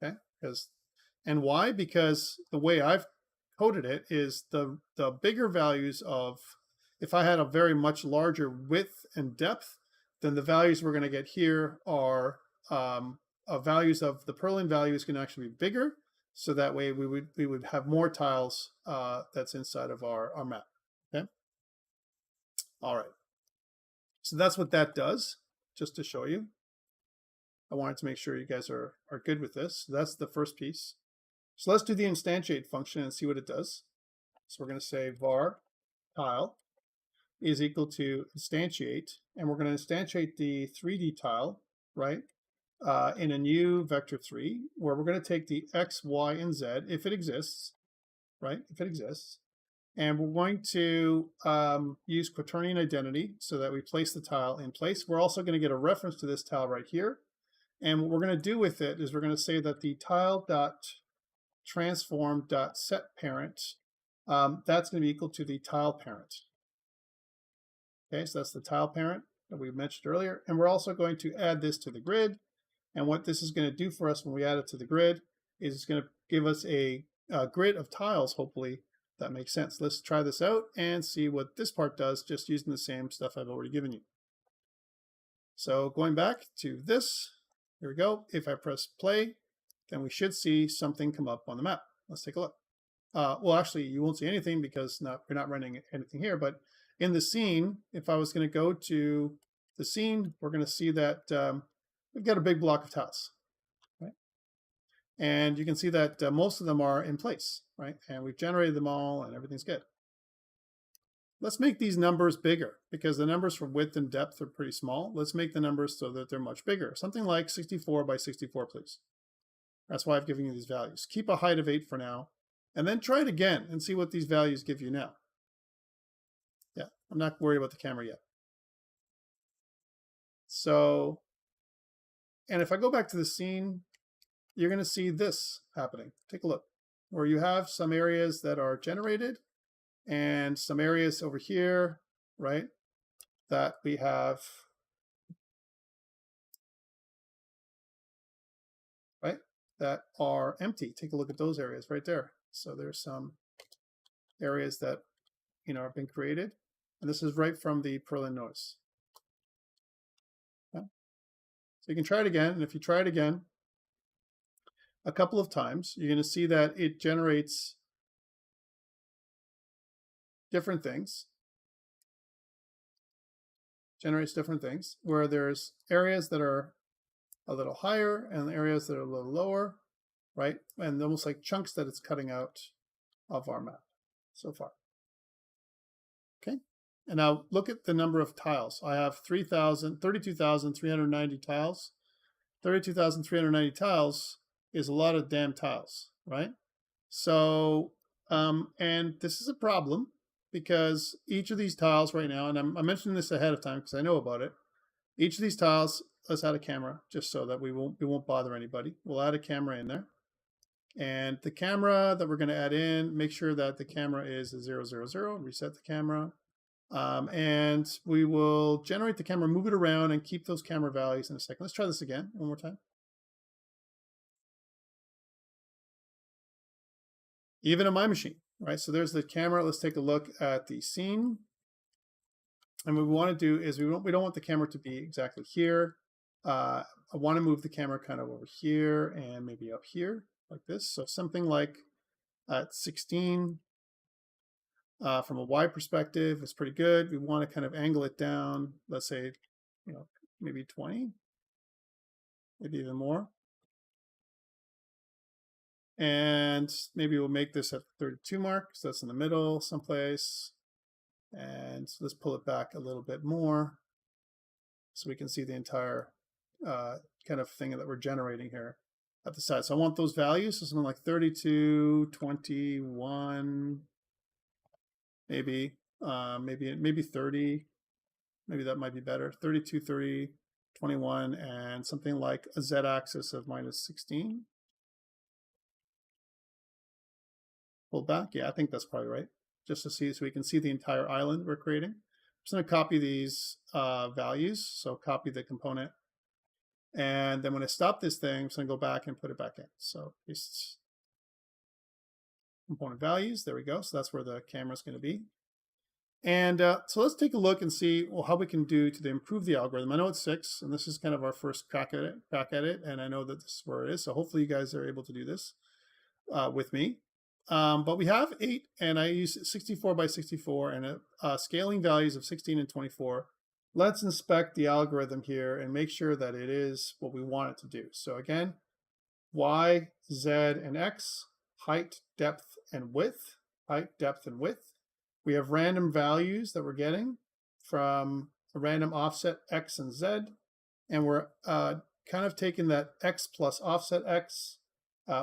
Okay, and why? Because the way I've coded it is the bigger values of, if I had a very much larger width and depth, then the values we're going to get here are values of the Perlin value is going to actually be bigger. So that way we would have more tiles that's inside of our map. Okay. All right. So that's what that does, just to show you. I wanted to make sure you guys are good with this. So that's the first piece. So let's do the instantiate function and see what it does. So we're going to say var tile is equal to instantiate, and we're going to instantiate the 3D tile, right, in a new vector 3, where we're going to take the X, Y, and Z, if it exists, right, if it exists, and we're going to use quaternion identity so that we place the tile in place. We're also going to get a reference to this tile right here. And what we're going to do with it is we're going to say that the tile.transform.setParent that's going to be equal to the tile parent. Okay, so that's the tile parent that we mentioned earlier. And we're also going to add this to the grid. And what this is going to do for us when we add it to the grid is it's going to give us a grid of tiles, hopefully, that makes sense. Let's try this out and see what this part does, just using the same stuff I've already given you. So going back to this, here we go. If I press play, then we should see something come up on the map. Let's take a look. Well, actually, you won't see anything because we're not running anything here. But in the scene, if I was going to go to the scene, we're going to see that we've got a big block of tiles, right? And you can see that most of them are in place, right? And we've generated them all and everything's good. Let's make these numbers bigger because the numbers for width and depth are pretty small. Let's make the numbers so that they're much bigger. Something like 64 by 64, please. That's why I've given you these values. Keep a height of 8 for now, and then try it again and see what these values give you now. Yeah, I'm not worried about the camera yet. So, and if I go back to the scene, you're going to see this happening. Take a look, where you have some areas that are generated and some areas over here, right, that we have, right, that are empty. Take a look at those areas right there. So there's some areas that, have been created. And this is right from the Perlin notice. Okay. So you can try it again. And if you try it again a couple of times, you're going to see that it generates different things. Where there's areas that are a little higher and areas that are a little lower, right? And almost like chunks that it's cutting out of our map so far. Okay. And now look at the number of tiles. I have 32,390 tiles. 32,390 tiles is a lot of damn tiles, right? So, and this is a problem because each of these tiles right now, and I'm mentioning this ahead of time because I know about it. Each of these tiles, let's add a camera just so that we won't bother anybody. We'll add a camera in there. And the camera that we're going to add in, make sure that the camera is a 000, reset the camera. And we will generate the camera, move it around, and keep those camera values in a second. Let's try this again, one more time. Even on my machine, right? So there's the camera. Let's take a look at the scene. And what we want to do is we don't want the camera to be exactly here. I want to move the camera kind of over here and maybe up here like this. So something like at 16 from a Y perspective is pretty good. We want to kind of angle it down. Let's say, maybe 20, maybe even more. And maybe we'll make this at 32 mark, so that's in the middle someplace. And so let's pull it back a little bit more so we can see the entire kind of thing that we're generating here at the side. So I want those values, so something like 32, 21, maybe 30, maybe that might be better. 32, 30, 21, and something like a z-axis of -16. Pull back, yeah, I think that's probably right. Just to see, so we can see the entire island we're creating. I'm just going to copy these values. So copy the component. And then when I stop this thing, I'm just going to go back and put it back in. So paste component values. There we go. So that's where the camera is going to be. And so let's take a look and see how we can do to improve the algorithm. I know it's 6, and this is kind of our first crack at it. And I know that this is where it is. So hopefully you guys are able to do this with me. But we have 8, and I use 64 by 64 and scaling values of 16 and 24. Let's inspect the algorithm here and make sure that it is what we want it to do. So again, Y, Z, and X, height, depth, and width. Height, depth, and width. We have random values that we're getting from a random offset X and Z. And we're kind of taking that X plus offset X,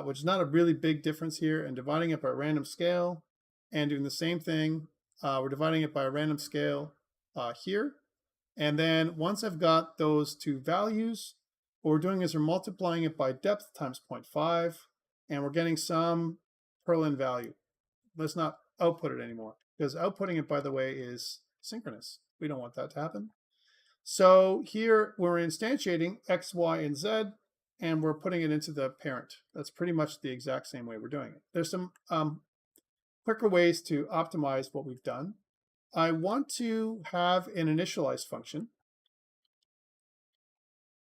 which is not a really big difference here, and dividing it by a random scale and doing the same thing. We're dividing it by a random scale here. And then once I've got those two values, what we're doing is we're multiplying it by depth times 0.5, and we're getting some Perlin value. Let's not output it anymore, because outputting it, by the way, is synchronous. We don't want that to happen. So here we're instantiating X, Y, and Z, and we're putting it into the parent. That's pretty much the exact same way we're doing it. There's some quicker ways to optimize what we've done. I want to have an initialize function.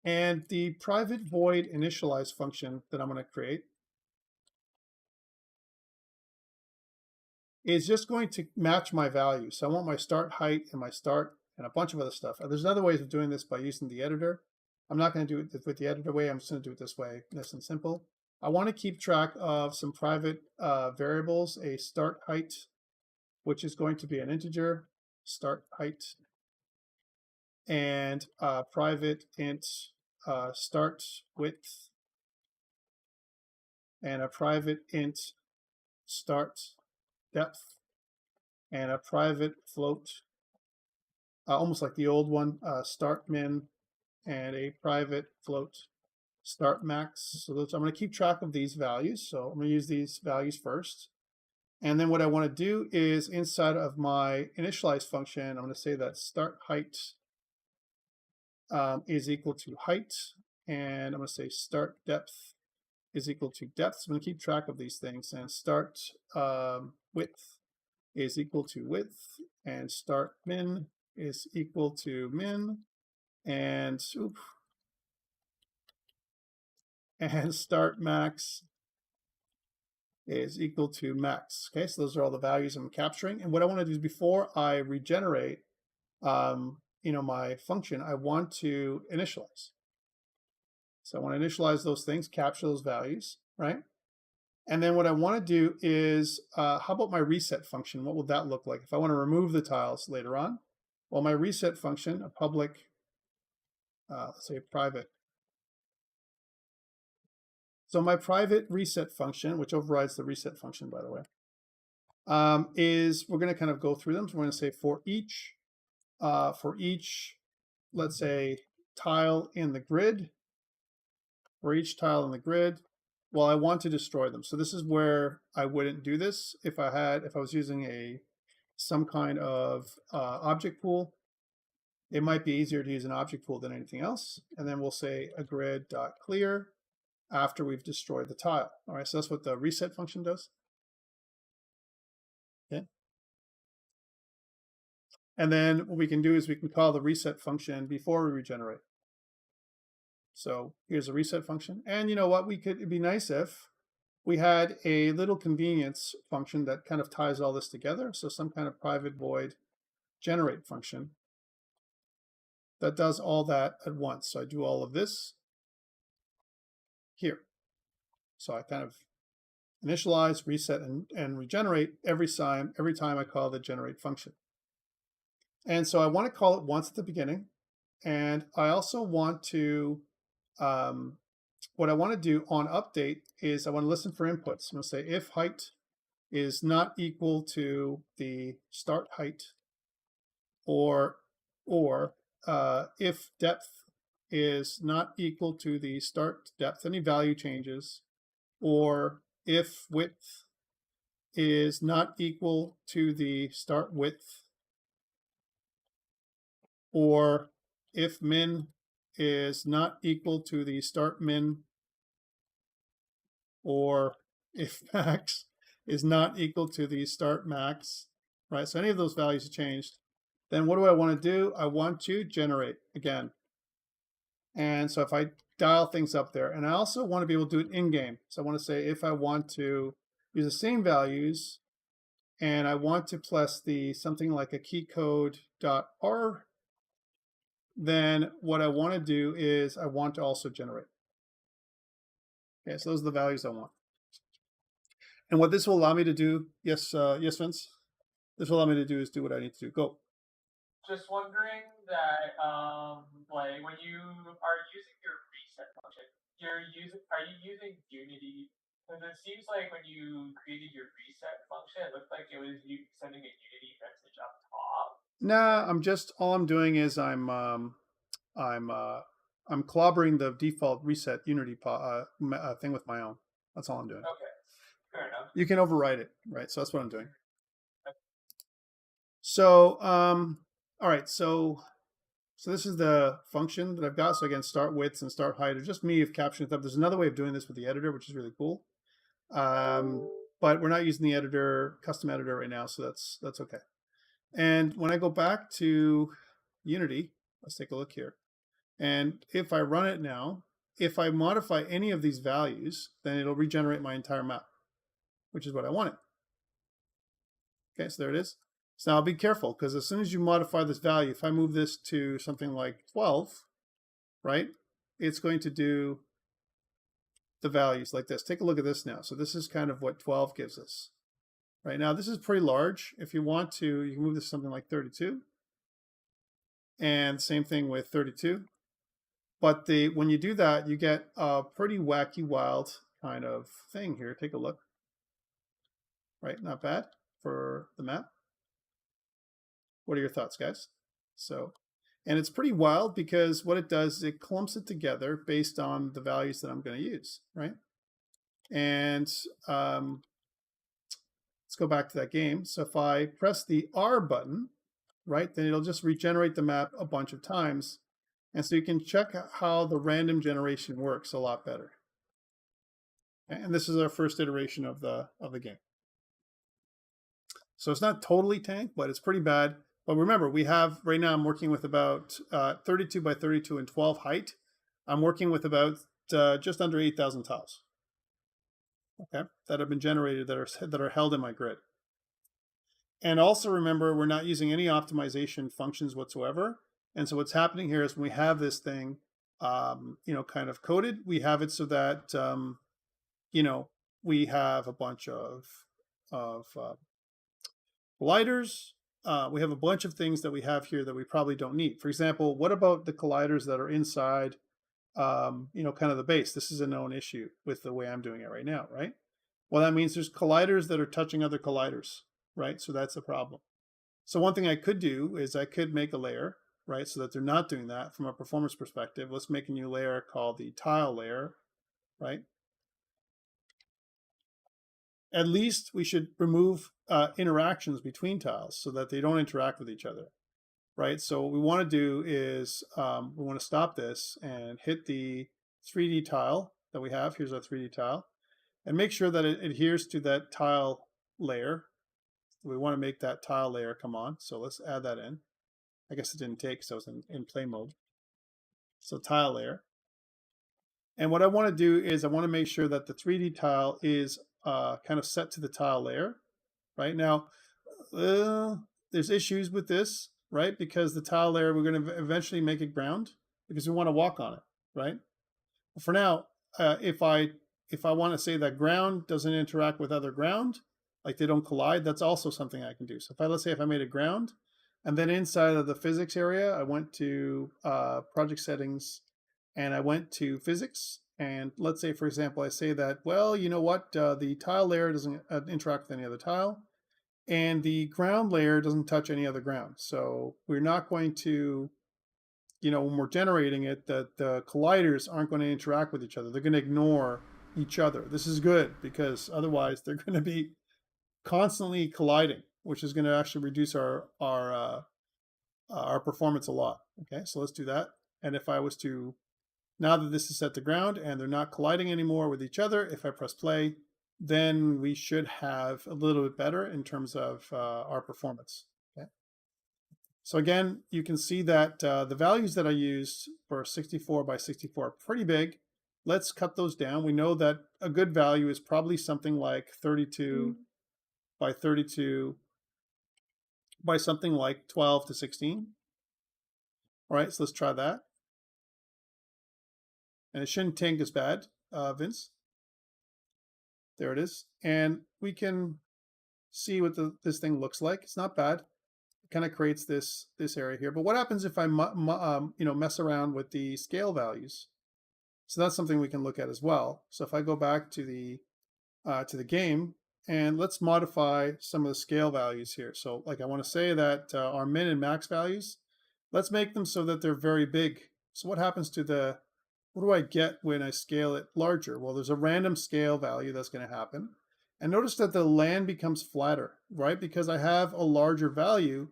And the private void initialize function that I'm going to create is just going to match my value. So I want my start height and my start and a bunch of other stuff. There's other ways of doing this by using the editor. I'm not going to do it with the editor way. I'm just going to do it this way, nice and simple. I want to keep track of some private variables, a start height, which is going to be an integer, start height, and private int start width, and a private int start depth, and a private float, almost like the old one, start min, and a private float start max. So I'm going to keep track of these values. So I'm going to use these values first. And then what I want to do is inside of my initialize function, I'm going to say that start height is equal to height. And I'm going to say start depth is equal to depth. So I'm going to keep track of these things. And start width is equal to width. And start min is equal to min. And start max is equal to max. Okay, so those are all the values I'm capturing. And what I want to do is before I regenerate, my function, I want to initialize. So I want to initialize those things, capture those values, right? And then what I want to do is, how about my reset function? What will that look like if I want to remove the tiles later on? Well, my reset function, a public, let's say private. So my private reset function, which overrides the reset function, by the way, is we're going to kind of go through them. So we're going to say for each, let's say, tile in the grid, well, I want to destroy them. So this is where I wouldn't do this if I was using some kind of object pool. It might be easier to use an object pool than anything else. And then we'll say a grid.clear after we've destroyed the tile. All right, so that's what the reset function does. Okay. And then what we can do is we can call the reset function before we regenerate. So here's a reset function. And you know what? It'd be nice if we had a little convenience function that kind of ties all this together. So some kind of private void generate function that does all that at once. So I do all of this here. So I kind of initialize, reset, and regenerate every time I call the generate function. And so I want to call it once at the beginning. And I also want to, what I want to do on update is I want to listen for inputs. I'm going to say if height is not equal to the start height, or if depth is not equal to the start depth, any value changes, or if width is not equal to the start width, or if min is not equal to the start min, or if max is not equal to the start max, right? So any of those values are changed. Then what do I want to do? I want to generate again. And so if I dial things up there, and I also want to be able to do it in-game. So I want to say if I want to use the same values, and I want to plus something like a keycode.r, then what I want to do is I want to also generate. Okay, so those are the values I want. And what this will allow me to do, yes, Vince? This will allow me to do is do what I need to do. Go. Just wondering that, like when you are using your reset function, are you using Unity? Because it seems like when you created your reset function, it looked like it was you sending a Unity message up top. Nah, all I'm doing is I'm clobbering the default reset Unity thing with my own. That's all I'm doing. Okay, fair enough. You can override it, right? So that's what I'm doing. So, all right. So this is the function that I've got. So again, start widths and start height are just me of capturing stuff. There's another way of doing this with the editor, which is really cool. But we're not using the editor, custom editor right now, so that's okay. And when I go back to Unity, let's take a look here. And if I run it now, if I modify any of these values, then it'll regenerate my entire map, which is what I wanted. Okay, so there it is. So now be careful, because as soon as you modify this value, if I move this to something like 12, right, it's going to do the values like this. Take a look at this now. So this is kind of what 12 gives us. Right now, this is pretty large. If you want to, you can move this to something like 32. And same thing with 32. But when you do that, you get a pretty wacky, wild kind of thing here. Take a look. Right, not bad for the map. What are your thoughts, guys? So, and it's pretty wild because what it does is it clumps it together based on the values that I'm going to use, right? And let's go back to that game. So if I press the R button, right, then it'll just regenerate the map a bunch of times. And so you can check how the random generation works a lot better. And this is our first iteration of the game. So it's not totally tanked, but it's pretty bad. But remember, we have, right now I'm working with about 32 by 32 and 12 height. I'm working with about just under 8,000 tiles, okay, that have been generated that are held in my grid. And also remember, we're not using any optimization functions whatsoever. And so what's happening here is when we have this thing, kind of coded, we have it so that, we have a bunch of colliders. We have a bunch of things that we have here that we probably don't need. For example, what about the colliders that are inside, kind of the base? This is a known issue with the way I'm doing it right now, right? Well, that means there's colliders that are touching other colliders, right? So that's a problem. So one thing I could do is I could make a layer, right, so that they're not doing that from a performance perspective. Let's make a new layer called the tile layer, right? At least we should remove interactions between tiles so that they don't interact with each other, right? So what we want to do is we want to stop this and hit the 3D tile that we have. Here's our 3D tile. And make sure that it adheres to that tile layer. We want to make that tile layer come on. So let's add that in. I guess it didn't take, so it's in play mode. So tile layer. And what I want to do is I want to make sure that the 3D tile is kind of set to the tile layer. Right now, there's issues with this, right? Because the tile layer, we're going to eventually make it ground because we want to walk on it, right? But for now, if I want to say that ground doesn't interact with other ground, like they don't collide, that's also something I can do. So let's say if I made a ground, and then inside of the physics area, I went to project settings, and I went to physics. And let's say, for example, I say that, well, you know what, the tile layer doesn't interact with any other tile, and the ground layer doesn't touch any other ground. So we're not going to, when we're generating it, that the colliders aren't going to interact with each other. They're going to ignore each other. This is good because otherwise they're going to be constantly colliding, which is going to actually reduce our performance a lot. Okay, so let's do that. And if I was to, now that this is set to ground and they're not colliding anymore with each other, if I press play, then we should have a little bit better in terms of our performance. Okay. So again, you can see that the values that I used for 64 by 64 are pretty big. Let's cut those down. We know that a good value is probably something like 32 by 32 by something like 12 to 16. All right, so let's try that. And it shouldn't tank as bad, Vince. There it is. And we can see what this thing looks like. It's not bad. It kind of creates this area here. But what happens if I mess around with the scale values? So that's something we can look at as well. So if I go back to the game, and let's modify some of the scale values here. So like I want to say that our min and max values, let's make them so that they're very big. So what happens to what do I get when I scale it larger? Well, there's a random scale value that's going to happen. And notice that the land becomes flatter, right? Because I have a larger value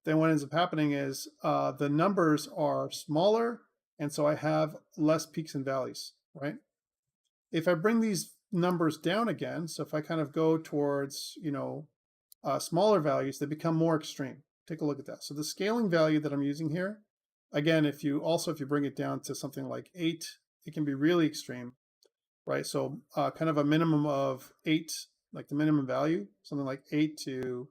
then what ends up happening is the numbers are smaller, and so I have less peaks and valleys, right? If I bring these numbers down again, so if I kind of go towards, smaller values, they become more extreme. Take a look at that. So the scaling value that I'm using here, again, if you bring it down to something like 8, it can be really extreme, right? So kind of a minimum of 8, like the minimum value, something like 8 to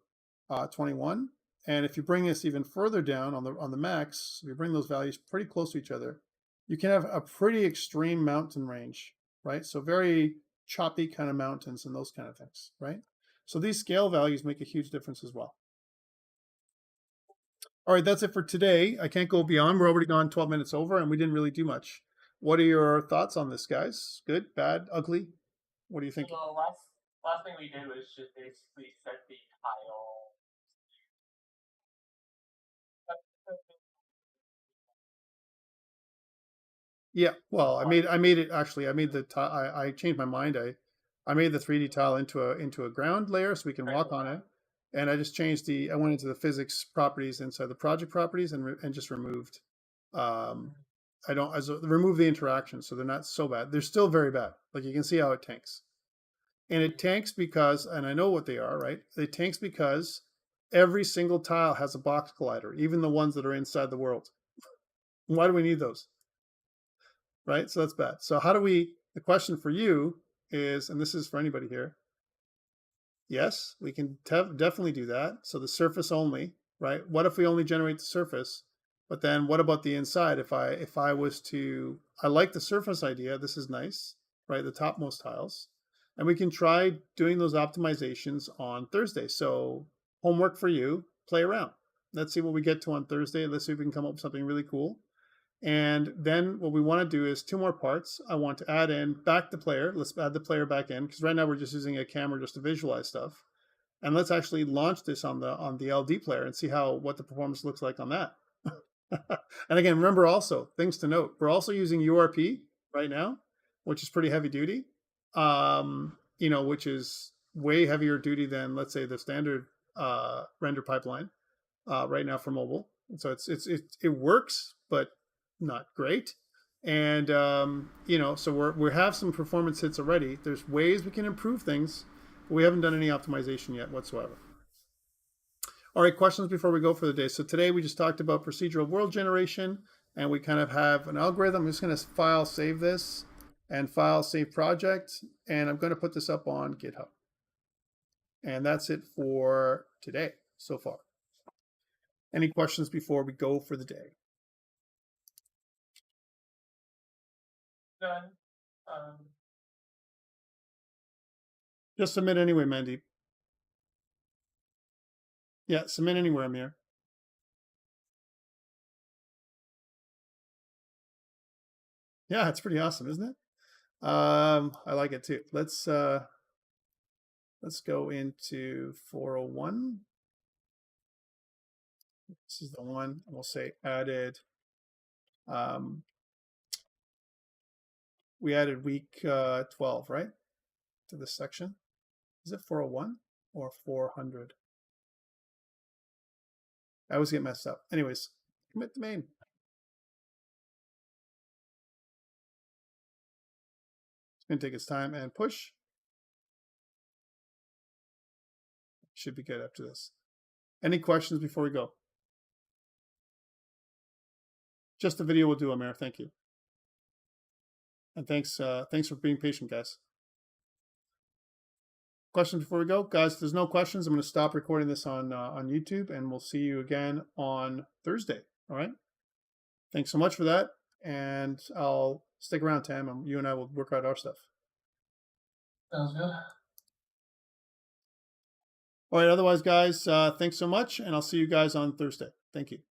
21. And if you bring this even further down on the max, if you bring those values pretty close to each other, you can have a pretty extreme mountain range, right? So very choppy kind of mountains and those kind of things, right? So these scale values make a huge difference as well. All right, that's it for today. I can't go beyond. We're already gone 12 minutes over, and we didn't really do much. What are your thoughts on this, guys? Good, bad, ugly? What do you think? So the last thing we did was just basically set the tile. Yeah, well, I made it actually. I made the tile. I changed my mind. I made the 3D tile into a ground layer so we can walk on it, and I just changed I went into the physics properties inside the project properties and just removed. I don't remove the interaction, so they're not so bad. They're still very bad. Like you can see how it tanks, and it tanks because, and I know what they are, right? It tanks because every single tile has a box collider, even the ones that are inside the world. Why do we need those? Right? So that's bad. So the question for you is, and this is for anybody here, yes, we can definitely do that. So the surface only, right? What if we only generate the surface? But then what about the inside? If I was to, I like the surface idea. This is nice, right? The topmost tiles. And we can try doing those optimizations on Thursday. So homework for you, play around. Let's see what we get to on Thursday. Let's see if we can come up with something really cool. And then what we want to do is 2 more parts. I want to add in back the player. Let's add the player back in because right now we're just using a camera just to visualize stuff. And let's actually launch this on the LD player and see what the performance looks like on that. And again, remember also things to note. We're also using URP right now, which is pretty heavy duty. Which is way heavier duty than, let's say, the standard render pipeline right now for mobile. And so it works, but not great. And so we have some performance hits already. There's ways we can improve things, but we haven't done any optimization yet whatsoever. All right, questions before we go for the day. So today we just talked about procedural world generation, and we kind of have an algorithm. I'm just going to file save this and file save project, and I'm going to put this up on GitHub. And that's it for today so far. Any questions before we go for the day? None. Just submit anyway, Mandeep. Yeah, submit anywhere, Amir. Yeah, it's pretty awesome, isn't it? I like it too. Let's go into 401. This is the one. We'll say added. We added week 12, right? To this section. Is it 401 or 400? I always get messed up. Anyways, commit the main. It's going to take its time and push. Should be good after this. Any questions before we go? Just the video will do, Amir. Thank you. And thanks for being patient, guys. Questions before we go? Guys, if there's no questions, I'm going to stop recording this on YouTube, and we'll see you again on Thursday. All right? Thanks so much for that, and I'll stick around, Tam, and you and I will work out our stuff. Sounds good. All right, otherwise, guys, thanks so much, and I'll see you guys on Thursday. Thank you.